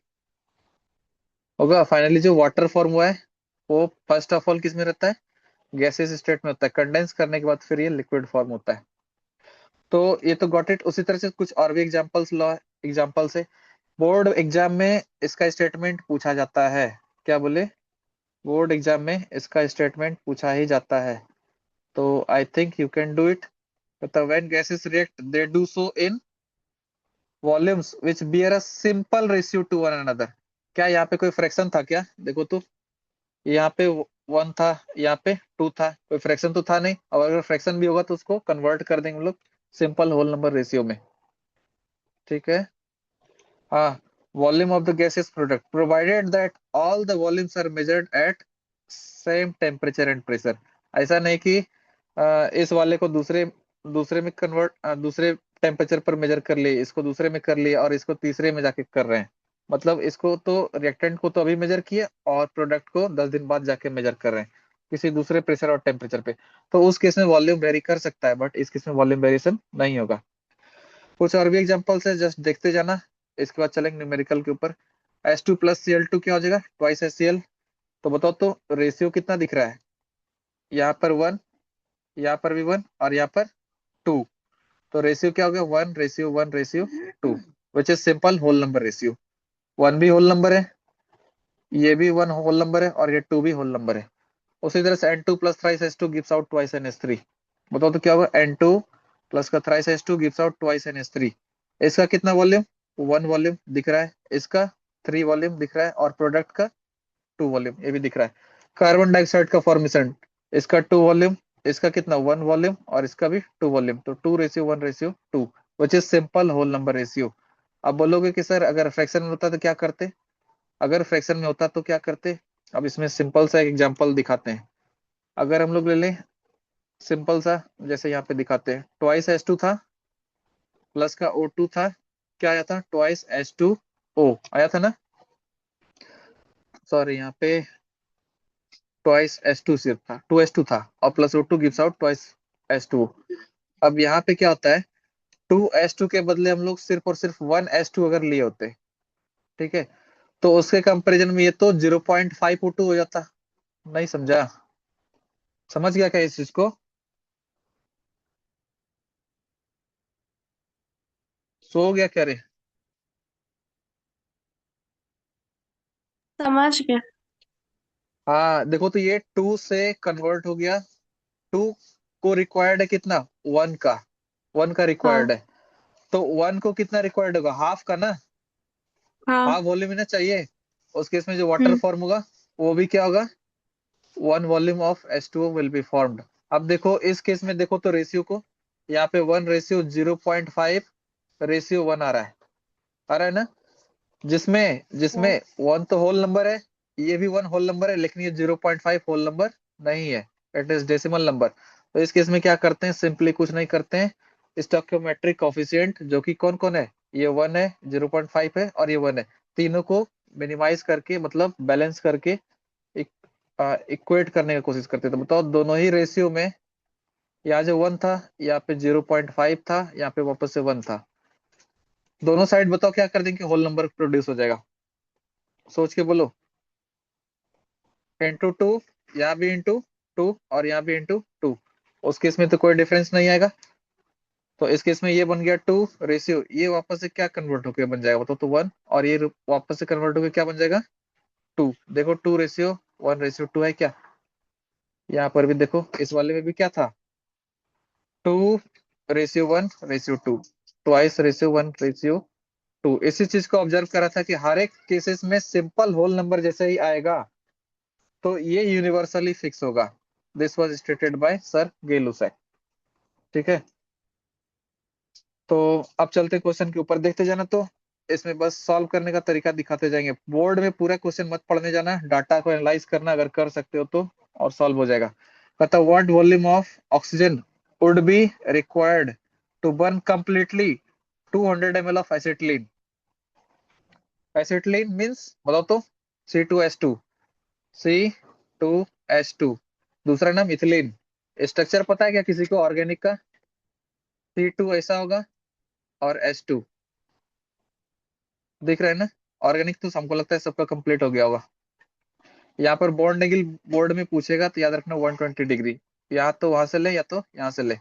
होगा। फाइनली जो वाटर फॉर्म हुआ है वो फर्स्ट ऑफ ऑल किस में रहता है, गैसेस स्टेट में होता है। कंडेंस करने के बाद फिर ये लिक्विड फॉर्म होता है। तो ये तो गॉट इट। उसी तरह से कुछ और भी एग्जांपल से बोर्ड एग्जाम में इसका स्टेटमेंट पूछा जाता है। क्या बोले, बोर्ड एग्जाम में इसका स्टेटमेंट पूछा ही जाता है। तो I think you can do it तो when gases react they do so in volumes which bear a simple ratio to one another। क्या यहाँ पे कोई फ्रैक्शन था क्या? देखो तो यहाँ पे 1 था, यहाँ पे 2 था, कोई फ्रैक्शन तो था नहीं। और अगर फ्रैक्शन भी होगा तो उसको कन्वर्ट कर देंगे हम लोग सिंपल होल नंबर रेशियो में। ठीक है। हाँ, volume of the gases product provided that all the volumes are measured at same temperature and pressure. ऐसा नहीं कि इस वाले को दूसरे दूसरे में कन्वर्ट दूसरे टेम्परेचर पर मेजर कर लिए, इसको दूसरे में कर लिए और इसको तीसरे में जाके कर रहे हैं। मतलब इसको तो रिएक्टेंट को तो अभी मेजर किए और प्रोडक्ट को 10 दिन बाद जाके मेजर कर रहे हैं किसी दूसरे प्रेशर और टेम्परेचर पे। तो उस केस में वॉल्यूम वेरी कर सकता है, बट इस केस में वॉल्यूम वेरिएशन नहीं होगा। कुछ और भी एग्जांपल्स है, जस्ट देखते जाना। इसके बाद चलेंगे न्यूमेरिकल के ऊपर। H2 प्लस Cl2 क्या हो जाएगा? Twice HCl। तो बताओ तो रेशियो कितना दिख रहा है? यहाँ पर 1, यहाँ पर भी 1 और यहाँ पर 2। तो रेशियो क्या हो गया? 1:1:2, which is simple whole number ratio. 1 भी होल नंबर है, ये भी 1 होल नंबर है और ये 2 भी होल नंबर है। उसी तरह से N2 plus thrice H2 gives out twice NH3। बताओ तो क्या होगा? N2 प्लस का thrice H2 gives out twice NH3। इसका कितना वॉल्यूम? 1 वॉल्यूम दिख रहा है, इसका 3 वॉल्यूम दिख रहा है और प्रोडक्ट का 2 वॉल्यूम ये भी दिख रहा है। कार्बन डाइऑक्साइड का फॉर्मेशन, इसका 2 वॉल्यूम, इसका कितना? 1 वॉल्यूम और इसका भी 2 वॉल्यूम। तो 2:1:2 which is simple whole number ratio. अब बोलोगे कि सर अगर फ्रैक्शन में होता तो क्या करते? अगर फ्रैक्शन में होता तो क्या करते? अब इसमें सिंपल सा एक एग्जांपल दिखाते हैं। अगर हम लोग ले लें सिंपल सा, जैसे यहाँ पे दिखाते हैं, ट्वाइस H2 था प्लस का O2 था, क्या आया था? ट्वाइस H2O आया था ना। सॉरी, यहाँ पे ट्वाइस H2 सिर्फ था, 2H2 था और plus O2 gives out twice H2O। अब यहाँ पे क्या होता है? 2H2 के बदले हम लोग सिर्फ और सिर्फ 1H2 अगर लिए होते, ठीक है, तो उसके कंपैरिजन में ये तो 0.5 O2 हो जाता। नहीं समझा? समझ गया क्या इस चीज को? सो गया क्या रे? समझ गया। हाँ देखो तो ये 2 से कन्वर्ट हो गया। 2 को रिक्वायर्ड है कितना? 1 का, 1 का हाँ रिक्वायर्ड है। तो 1 को कितना रिक्वायर्ड होगा? हाफ का ना। हाँ। हाफ वॉल्यूम ही ना चाहिए। उस केस में जो वाटर हम्म। फॉर्म होगा वो भी क्या होगा? 1 volume of H2O will be formed. अब देखो इस केस में देखो तो रेशियो को, यहाँ पे 1:0.5:1 आ रहा है, आ रहा है ना। जिसमें जिसमें हाँ। 1 तो होल नंबर है, ये भी 1 होल नंबर है, लेकिन ये 0.5 होल नंबर नहीं है, इट इज डेसिमल नंबर। तो इस केस में क्या करते हैं? सिंपली कुछ नहीं करते हैं, स्टोइकोमेट्रिक कोफिशिएंट जो कि कौन कौन है? ये 1 है, 0.5 है और ये 1 है, तीनों को मिनिमाइज करके मतलब बैलेंस करके इक्वेट करने की कोशिश करते हैं। तो बताओ दोनों ही रेशियो में, यहाँ जो 1 था, यहाँ पे 0.5 था, यहाँ पे वापस से 1 था, दोनों साइड बताओ क्या कर देंगे? होल नंबर प्रोड्यूस हो जाएगा। सोच के बोलो। इंटू 2, यहाँ भी इंटू 2 और यहाँ भी इंटू 2। उस केस में तो कोई डिफरेंस नहीं आएगा। तो इस केस में ये बन गया 2 रेशियो, ये वापस से क्या कन्वर्ट होकर बन जाएगा बताओ तो? 1। और ये वापस से कन्वर्ट होकर क्या बन जाएगा? 2। देखो 2:1:2 है क्या? यहाँ पर भी देखो, इस वाले में भी क्या था? 2:1:2, ट्वाइस:1:2। इसी चीज को ऑब्जर्व करा था कि हर एक केसेस में सिंपल होल नंबर जैसे ही आएगा तो ये यूनिवर्सली फिक्स होगा। This was stated by sir Gay Lussac. ठीक है। तो अब चलते क्वेश्चन के ऊपर, देखते जाना। तो इसमें बस सॉल्व करने का तरीका दिखाते जाएंगे, बोर्ड में पूरा क्वेश्चन मत पढ़ने जाना, डाटा को एनालाइज करना अगर कर सकते हो तो, और सॉल्व हो जाएगा। कहता what volume of oxygen would be required to burn completely 200 ml of acetylene. Acetylene means बताओ तो? C2H2, C2H2, दूसरा नाम इथिलीन। स्ट्रक्चर पता है क्या किसी को ऑर्गेनिक का? C2 ऐसा होगा और H2 दिख रहा है ना। ऑर्गेनिक तो हमको लगता है सबका कंप्लीट हो गया होगा। यहाँ पर बॉन्ड एंगल बोर्ड में पूछेगा तो याद रखना 120 डिग्री, या तो वहां से ले या तो यहाँ से ले,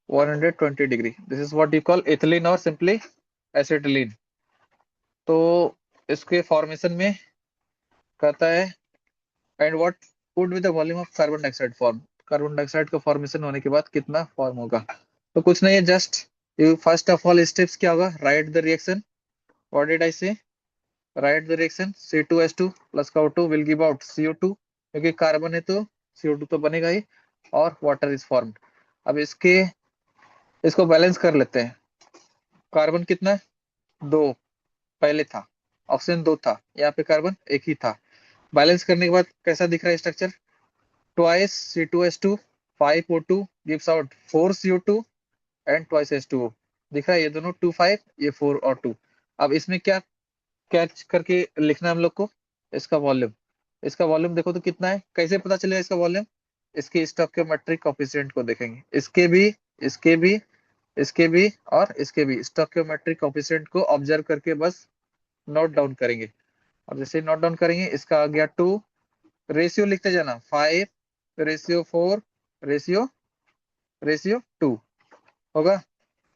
120 degree. This is what you call ethylene और सिंपली एसिटिलीन। तो इसके फॉर्मेशन में कहता है and what would be the volume of carbon dioxide form. Carbon dioxide का फॉर्मेशन होने के बाद कितना फॉर्म होगा? तो कुछ नहीं है, just you first of all steps क्या होगा, right the reaction, what did I से, right the reaction C2H2 plus का O2 will give out CO2, क्योंकि कार्बन है तो CO2 तो बनेगा ही, और वाटर इज फॉर्म्ड। अब इसको बैलेंस कर लेते हैं। कार्बन कितना है, 2 पहले था, ऑक्सीजन 2 था, यहाँ पे कार्बन 1 ही था। बैलेंस करने के बाद कैसा दिख रहा है structure, twice C2H2 5O2 gives out 4CO2 and twice H2O, दिख रहा है, ये दोनों 2 5, ये 4 और 2। अब इसमें क्या कैच करके लिखना है हम लोग को, इसका वॉल्यूम। इसका वॉल्यूम देखो तो कितना है, कैसे पता चलेगा इसका वॉल्यूम, इसके स्टोइकियोमेट्रिक कोएफिशिएंट को देखेंगे, इसके भी इसके भी और इसके भी स्टोइकियोमेट्रिक कोएफिशिएंट को ऑब्जर्व करके बस नोट डाउन करेंगे। और जैसे नोट डाउन करेंगे, इसका आ गया 2, रेशियो लिखते जाना 5 रेशियो 4 रेशियो रेशियो 2 होगा,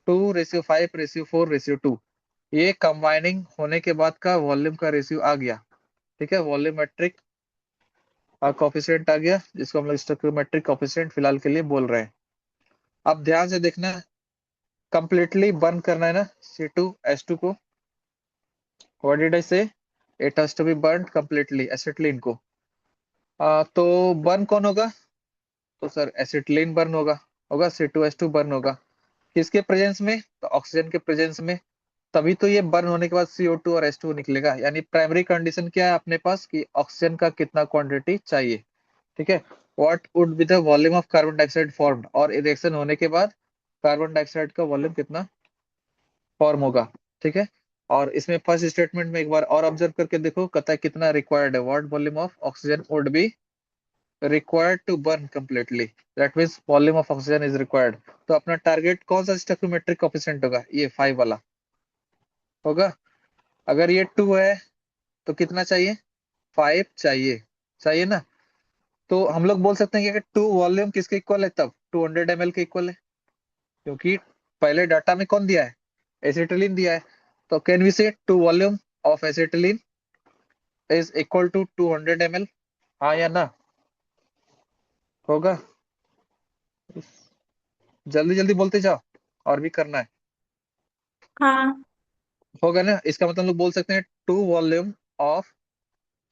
2 रेशियो 5 रेशियो 4 रेशियो 2, ये कंबाइनिंग होने के बाद का वॉल्यूम का रेशियो आ गया। ठीक है, वॉल्यूमेट्रिक कोएफिशिएंट आ गया, जिसको हम लोग स्टोइकियोमेट्रिक कोएफिशिएंट फिलहाल के लिए बोल रहे हैं। अब ध्यान से देखना, कंप्लीटली बर्न करना है ना C2H2 को, what did I say, it has to be burned completely acetylene को। तो बर्न कौन होगा, तो सर एसिटिलीन बर्न होगा, C2H2 बर्न होगा, किसके प्रेजेंस में, तो ऑक्सीजन के प्रेजेंस में, तभी तो ये बर्न होने के बाद CO2 और H2 निकलेगा। यानी प्राइमरी कंडीशन क्या है अपने पास, कि ऑक्सीजन का कितना क्वांटिटी चाहिए। ठीक है, what would be the volume of carbon dioxide formed, और रिएक्शन होने के बाद कार्बन डाइऑक्साइड का वॉल्यूम कितना फॉर्म होगा। ठीक है, और इसमें फर्स्ट स्टेटमेंट में एक बार और ऑब्जर्व करके देखो, कहता है कितना रिक्वायर्ड है, what volume of oxygen would B required to burn completely, that means volume of oxygen is required। तो अपना टारगेट कौन सा स्टोइकियोमेट्रिक कोएफिशिएंट होगा, ये 5 वाला होगा। अगर ये 2 है तो कितना चाहिए, 5 चाहिए, चाहिए ना। तो हम लोग बोल सकते हैं कि अगर 2 वॉल्यूम किसके इक्वल है, तब 200 ml के इक्वल है, क्योंकि पहले डाटा में कौन दिया है, एसिटिलीन दिया है। तो can we say 2 volume of acetylene is equal to 200 ml, हाँ या ना, होगा। जल्दी जल्दी बोलते जाओ, और भी करना है, हाँ। होगा ना। इसका मतलब हम लोग बोल सकते हैं 2 वॉल्यूम ऑफ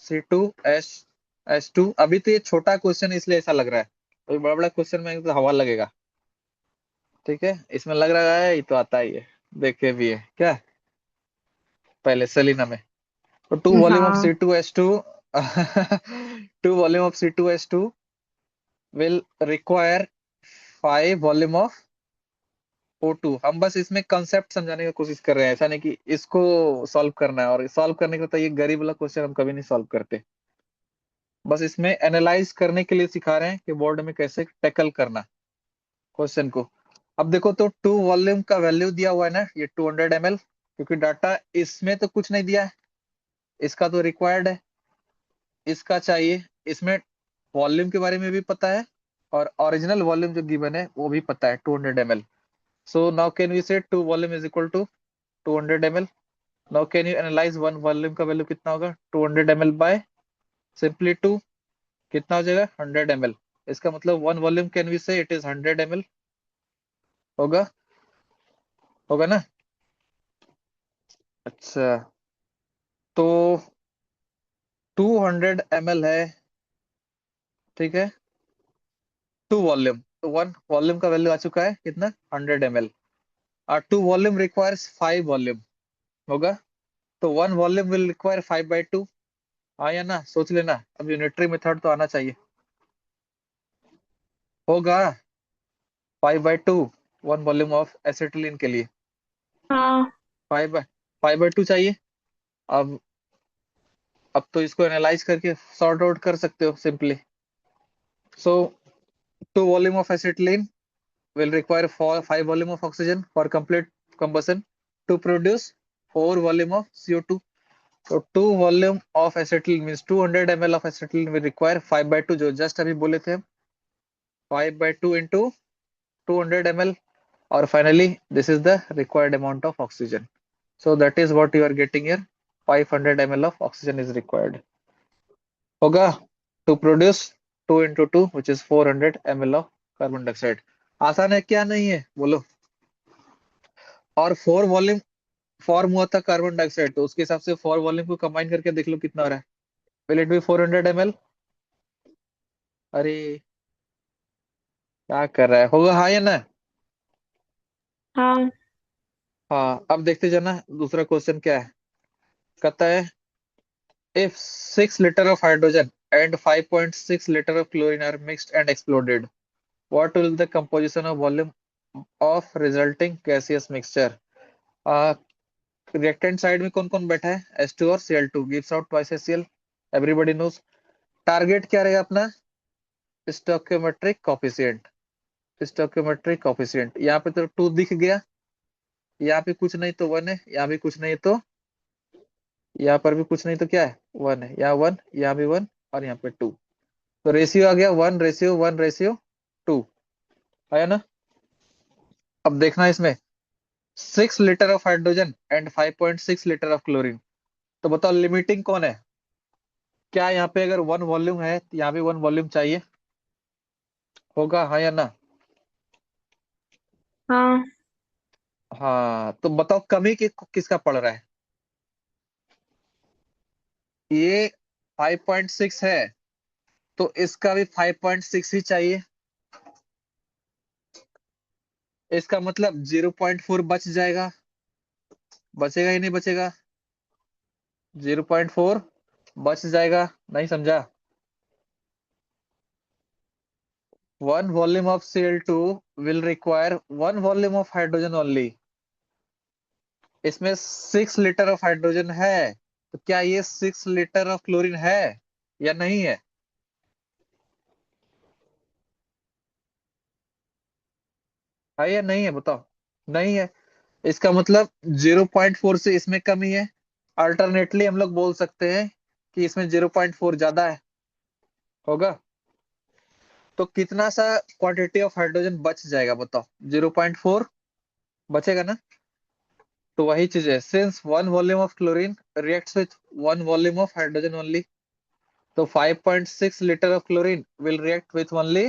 C2H2। अभी तो ये छोटा क्वेश्चन इसलिए ऐसा लग रहा है, तो बड़ा बड़ा क्वेश्चन में तो हवा लगेगा। ठीक है, इसमें लग रहा है ये तो आता ही है, देखे भी है क्या पहले सेलिना में। तो 2 वॉल्यूम ऑफ हाँ। C2H2 2 volume of C2H2 will require 5 volume of O2। हम बस इसमें कंसेप्ट समझाने की कोशिश कर रहे हैं, ऐसा नहीं कि इसको सॉल्व करना है, और सॉल्व करने का तो ये गरीब वाला क्वेश्चन हम कभी नहीं सॉल्व करते, बस इसमें एनालाइज करने के लिए सिखा रहे हैं कि बोर्ड में कैसे टैकल करना क्वेश्चन को। अब देखो तो 2 वॉल्यूम का वैल्यू दिया हुआ है ना, ये 200 ml, क्योंकि डाटा इसमें तो कुछ नहीं दिया है, इसका तो रिक्वायर्ड है, इसका चाहिए, इसमें वॉल्यूम के बारे में भी पता है, और ओरिजिनल वॉल्यूम जो गिवन है वो भी पता है 200 ml। So now can we say 2 volume is equal to 200 ml। Now can you analyze 1 volume का वैल्यू कितना होगा, 200 ml बाय सिंपली 2, कितना हो जाएगा 100 ml। इसका मतलब 1 वॉल्यूम कैन वी से इट इज 100 ml, होगा, होगा ना। अच्छा, तो 200 ml है, ठीक है, 2 वॉल्यूम, तो 1 वॉल्यूम का वैल्यू आ चुका है कितना, 100 ml, और 2 वॉल्यूम रिक्वायर्स 5 वॉल्यूम, होगा। तो 1 वॉल्यूम विल रिक्वायर 5/2, हाँ या ना, सोच लेना, अब यूनिटरी मेथड तो आना चाहिए, होगा 5/2 1 वॉल्यूम ऑफ एसिटिलीन के लिए, हाँ। 5/2 चाहिए। अब तो इसको एनालाइज करके सॉर्ट आउट कर सकते हो simply. So 2 volume of acetylene will require 5 volume of oxygen for complete combustion to produce 4 volume of CO2। So 2 volume of acetylene means 200 ml of acetylene will require 5/2, जो just अभी बोले थे हम, 5/2 into 200 ml, और finally this is the required amount of oxygen। So that is what you are getting here, 500 ml of oxygen is required, होगा, to produce 2 into 2 which is 400 ml of carbon dioxide। आसान है क्या नहीं है, बोलो। और 4 volume form हुआ था कार्बन डाइऑक्साइड, तो उसके हिसाब से 4 वॉल्यूम को कंबाइन करके देख लो कितना हो रहा है। Will it be 400 ml? अरे क्या कर रहा है, होगा हाँ या ना? हाँ। हाँ, अब देखते जाना दूसरा क्वेश्चन क्या है। कहता है if 6 liter of hydrogen and 5.6 liter of chlorine are mixed and exploded, what will the composition of volume of resulting gaseous mixture? Reactant side में कौन कौन बैठा है? H2 और Cl2 gives out twice HCl, everybody knows। Target क्या रहेगा अपना? Stoichiometric coefficient. Stoichiometric coefficient यहाँ पे तो 2 दिख गया, यहाँ पे कुछ नहीं तो 1 है, यहाँ भी कुछ नहीं तो यहाँ पर भी कुछ नहीं तो क्या है? 1 है, यहाँ 1, यहाँ भी 1 और यहाँ पे 2। तो रेशियो आ गया 1:1:2, आया ना? अब देखना इसमें 6 litre of hydrogen and 5.6 litre of chlorine, तो बताओ लिमिटिंग कौन है? क्या यहाँ पे अगर 1 वॉल्यूम है तो यहाँ भी 1 वॉल्यूम चाहिए, होगा हाँ या ना? हाँ। हाँ, तो बताओ कमी किसका पड़ रहा है? ये 5.6 है, तो इसका भी 5.6 ही चाहिए। इसका मतलब 0.4 बच जाएगा, बचेगा ही नहीं बचेगा? 0.4 बच जाएगा, नहीं समझा? 1 volume of Cl2 will require 1 volume of hydrogen only। इसमें 6 लीटर ऑफ हाइड्रोजन है, तो क्या ये 6 लीटर ऑफ क्लोरीन है या नहीं है? है या नहीं है बताओ? नहीं है, इसका मतलब 0.4 से इसमें कमी है। अल्टरनेटली हम लोग बोल सकते हैं कि इसमें 0.4 ज्यादा है, होगा। तो कितना सा क्वांटिटी ऑफ हाइड्रोजन बच जाएगा बताओ? 0.4 बचेगा ना? तो वही चीज है, since 1 volume of chlorine reacts with 1 volume of hydrogen only, तो 5.6 litre of chlorine will react with only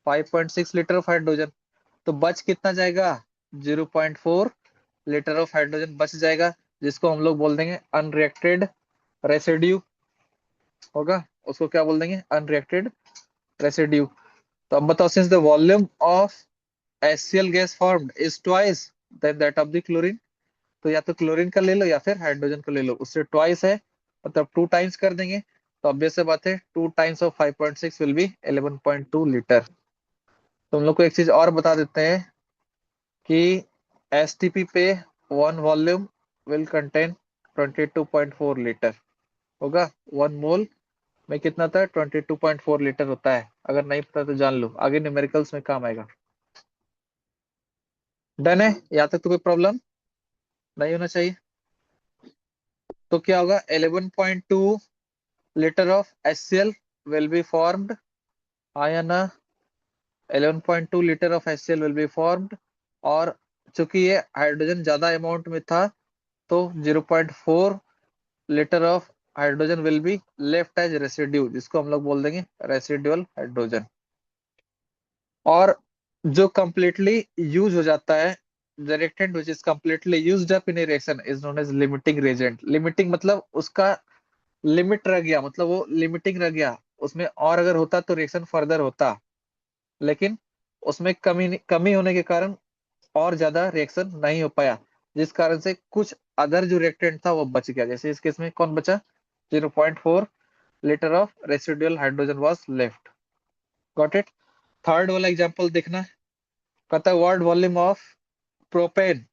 5.6 litre of hydrogen. तो बच कितना जाएगा? 0.4 लीटर ऑफ हाइड्रोजन बच जाएगा, जिसको हम लोग बोल देंगे अनरिएक्टेड रेसिड्यू, होगा। उसको क्या बोल देंगे? Unreacted residue. तो अब बताओ, since the volume of HCl gas formed is twice than that of the chlorine, तो या तो क्लोरीन का ले लो या फिर हाइड्रोजन का ले लो, उससे ट्वाइस है, मतलब 2 टाइम्स कर देंगे। तो ऑब्वियस से बात है 2 times of 5.6 will be 11.2 litre. तो हम लोग को एक चीज और बता देते हैं कि STP पे 1 वॉल्यूम विल कंटेन 22.4 लीटर, होगा। 1 मोल में कितना था? 22.4 लीटर होता है। अगर नहीं पता तो जान लो, आगे न्यूमेरिकल्स में काम आएगा। डन है? यहाँ तक तो कोई प्रॉब्लम नहीं होना चाहिए। तो क्या होगा? 11.2 litre of HCl will be formed, हाँ या ना? 11.2 litre of HCl will be formed, और चूंकि ये हाइड्रोजन ज्यादा अमाउंट में था, तो 0.4 litre of hydrogen will be left as residue, जिसको हम लोग बोल देंगे रेसिडुअल हाइड्रोजन। और जो कंप्लीटली यूज हो जाता है, the reactant which is completely used up in a reaction is known as limiting reagent। Limiting मतलब उसका लिमिट रह गया, मतलब वो लिमिटिंग रह गया, उसमें और अगर होता तो रिएक्शन फर्दर होता, लेकिन उसमें कमी कमी होने के कारण और ज्यादा रिएक्शन नहीं हो पाया, जिस कारण से कुछ अदर जो रिएक्टेंट था वो बच गया। जैसे इस केस में कौन बचा? 0.4 litre of residual hydrogen was left. Got it? Third वाला एग्जांपल देखना। कहता है word volume of propane.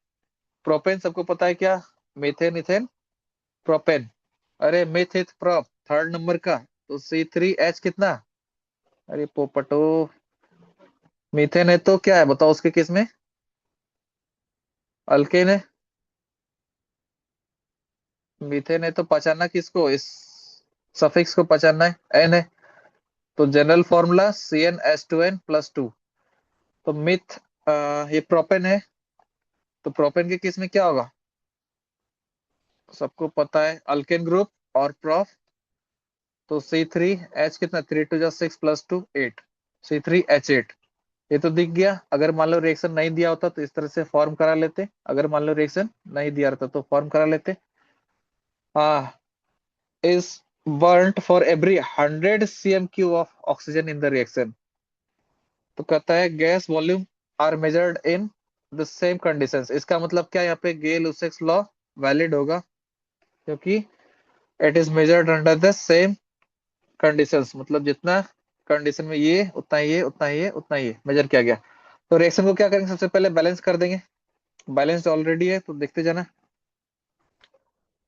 Propane सबको पता है क्या? Methane, ethane, propane. अरे meth eth prop, third number का, तो C3H कितना? अरे पोपटो, मीथेन है तो क्या है बताओ उसके केस में? अल्केन है। मीथेन है तो पहचानना किसको? इस सफिक्स को पहचानना है, एन है। तो जनरल फॉर्मूला CnH2n+2। तो मिथ, ये प्रोपेन है, तो प्रोपेन के केस में क्या होगा? सबको पता है, अल्केन ग्रुप और प्रोप। तो C3H कितना? 3 2 6 + 2 8, C3H8। ये तो दिख गया। अगर मान लो रिएक्शन नहीं दिया होता तो इस तरह से फॉर्म करा लेते, अगर मान लो रिएक्शन नहीं दिया रहता तो फॉर्म करा लेते। Is burnt for every 100 cm cube of oxygen in the reaction। तो कहता है gas volume are measured in the same conditions. इसका मतलब क्या, यहाँ पे गेल लुसेक्स लॉ वैलिड होगा, क्योंकि it is measured under the same conditions. मतलब जितना कंडीशन में ये उतना ये उतना ये उतना ये मेजर किया गया। तो रिएक्शन को क्या करेंगे, सबसे पहले बैलेंस कर देंगे। बैलेंस ऑलरेडी है तो देखते जाना।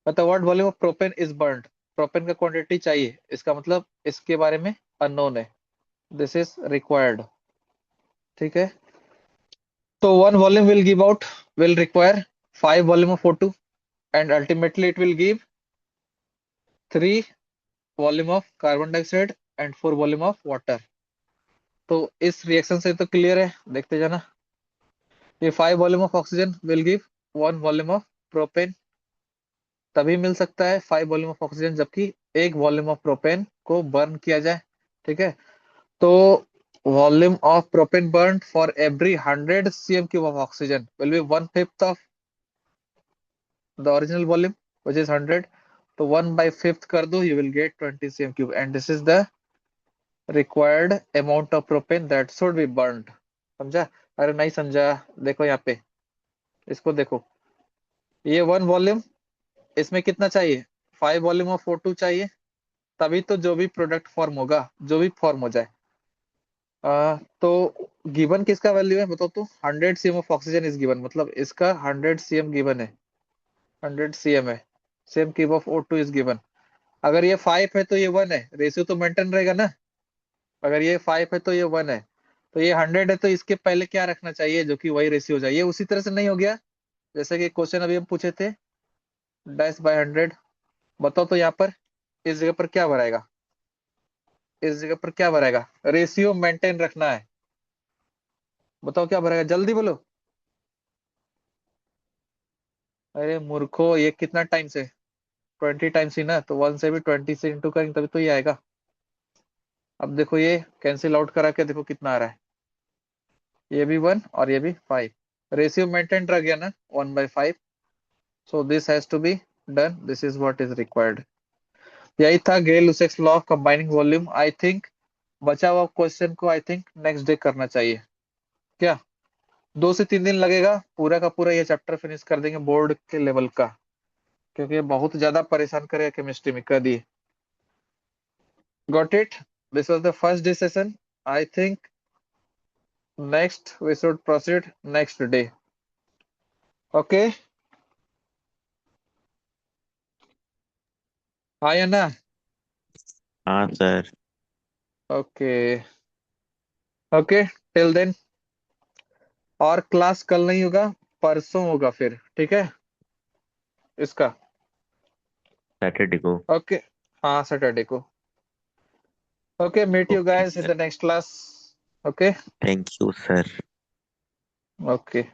मतलब what volume of propane is burned, propane का क्वांटिटी चाहिए, इसका मतलब इसके बारे में अननोन है, दिस इज रिक्वायर्ड। ठीक है, तो one volume will require 5 volume of O2 and ultimately it will give 3 volume of carbon dioxide and 4 volume of water. तो इस रिएक्शन से तो क्लियर है, देखते जाना। ये 5 volume of oxygen will give 1 volume of propane. तभी मिल सकता है 5 वॉल्यूम ऑफ ऑक्सीजन जबकि 1 वॉल्यूम ऑफ प्रोपेन को बर्न किया जाए। ठीक है, तो volume of propane burn for every 100 cm cube of oxygen will be 1/5 of the original volume which is 100। तो 1/5 कर दो, you will get 20 cm cube and this is the required amount of propane that should be burned। समझा? अरे नहीं समझा, देखो यहाँ पे, इसको देखो, ये 1 वॉल्यूम, इसमें कितना चाहिए, 5 वॉल्यूम ऑफ O2 चाहिए, तभी तो जो भी प्रोडक्ट फॉर्म होगा, जो भी फॉर्म हो जाए। तो गिवन किसका वैल्यू है बताओ तो, 100 cm of oxygen is given, मतलब इसका 100 cm गिवन है, 100 cm है, same cube of O2 is given. अगर ये 5 है तो ये 1 है, रेशियो तो मेंटेन रहेगा ना। अगर ये 5 है तो ये 1 है, तो ये 100 है तो इसके पहले क्या रखना चाहिए जो कि वही रेशियो हो जाए। ये उसी तरह से नहीं हो गया जैसे कि क्वेश्चन अभी हम पूछे थे, डैश बाय 100। बताओ तो यहाँ पर इस जगह पर क्या भराएगा, इस जगह पर क्या भराएगा, रेशियो मेंटेन रखना है। बताओ क्या भराएगा, जल्दी बोलो। अरे मूर्खो, ये कितना टाइम से, 20 टाइम्स ही ना, तो 1 से भी 20 से इंटू करेंगे तभी तो ये आएगा। अब देखो ये कैंसिल आउट करा के देखो कितना आ रहा है, ये भी 1 और ये भी 5, रेशियो मेंटेन रह गया ना 1/5। So this has to be done, this is what is required. यही था Gay Lussac's law of combining volume. I think बचा हुआ क्वेश्चन को आई थिंक नेक्स्ट डे करना चाहिए क्या, 2 से 3 दिन लगेगा, पूरा का पूरा ये चैप्टर फिनिश कर देंगे बोर्ड के लेवल का, क्योंकि ये बहुत ज्यादा परेशान करेगा केमिस्ट्री में, कर दिए। Got it, this was the first day session. I think next we should proceed next day. Okay, हाँ या ना? हाँ sir. Okay, okay, till then. और क्लास कल नहीं होगा, परसों होगा फिर, ठीक है इसका। सैटरडे को। ओके, हाँ सैटरडे को। Okay, meet you okay guys in sir, the next class. Okay, thank you sir. Okay.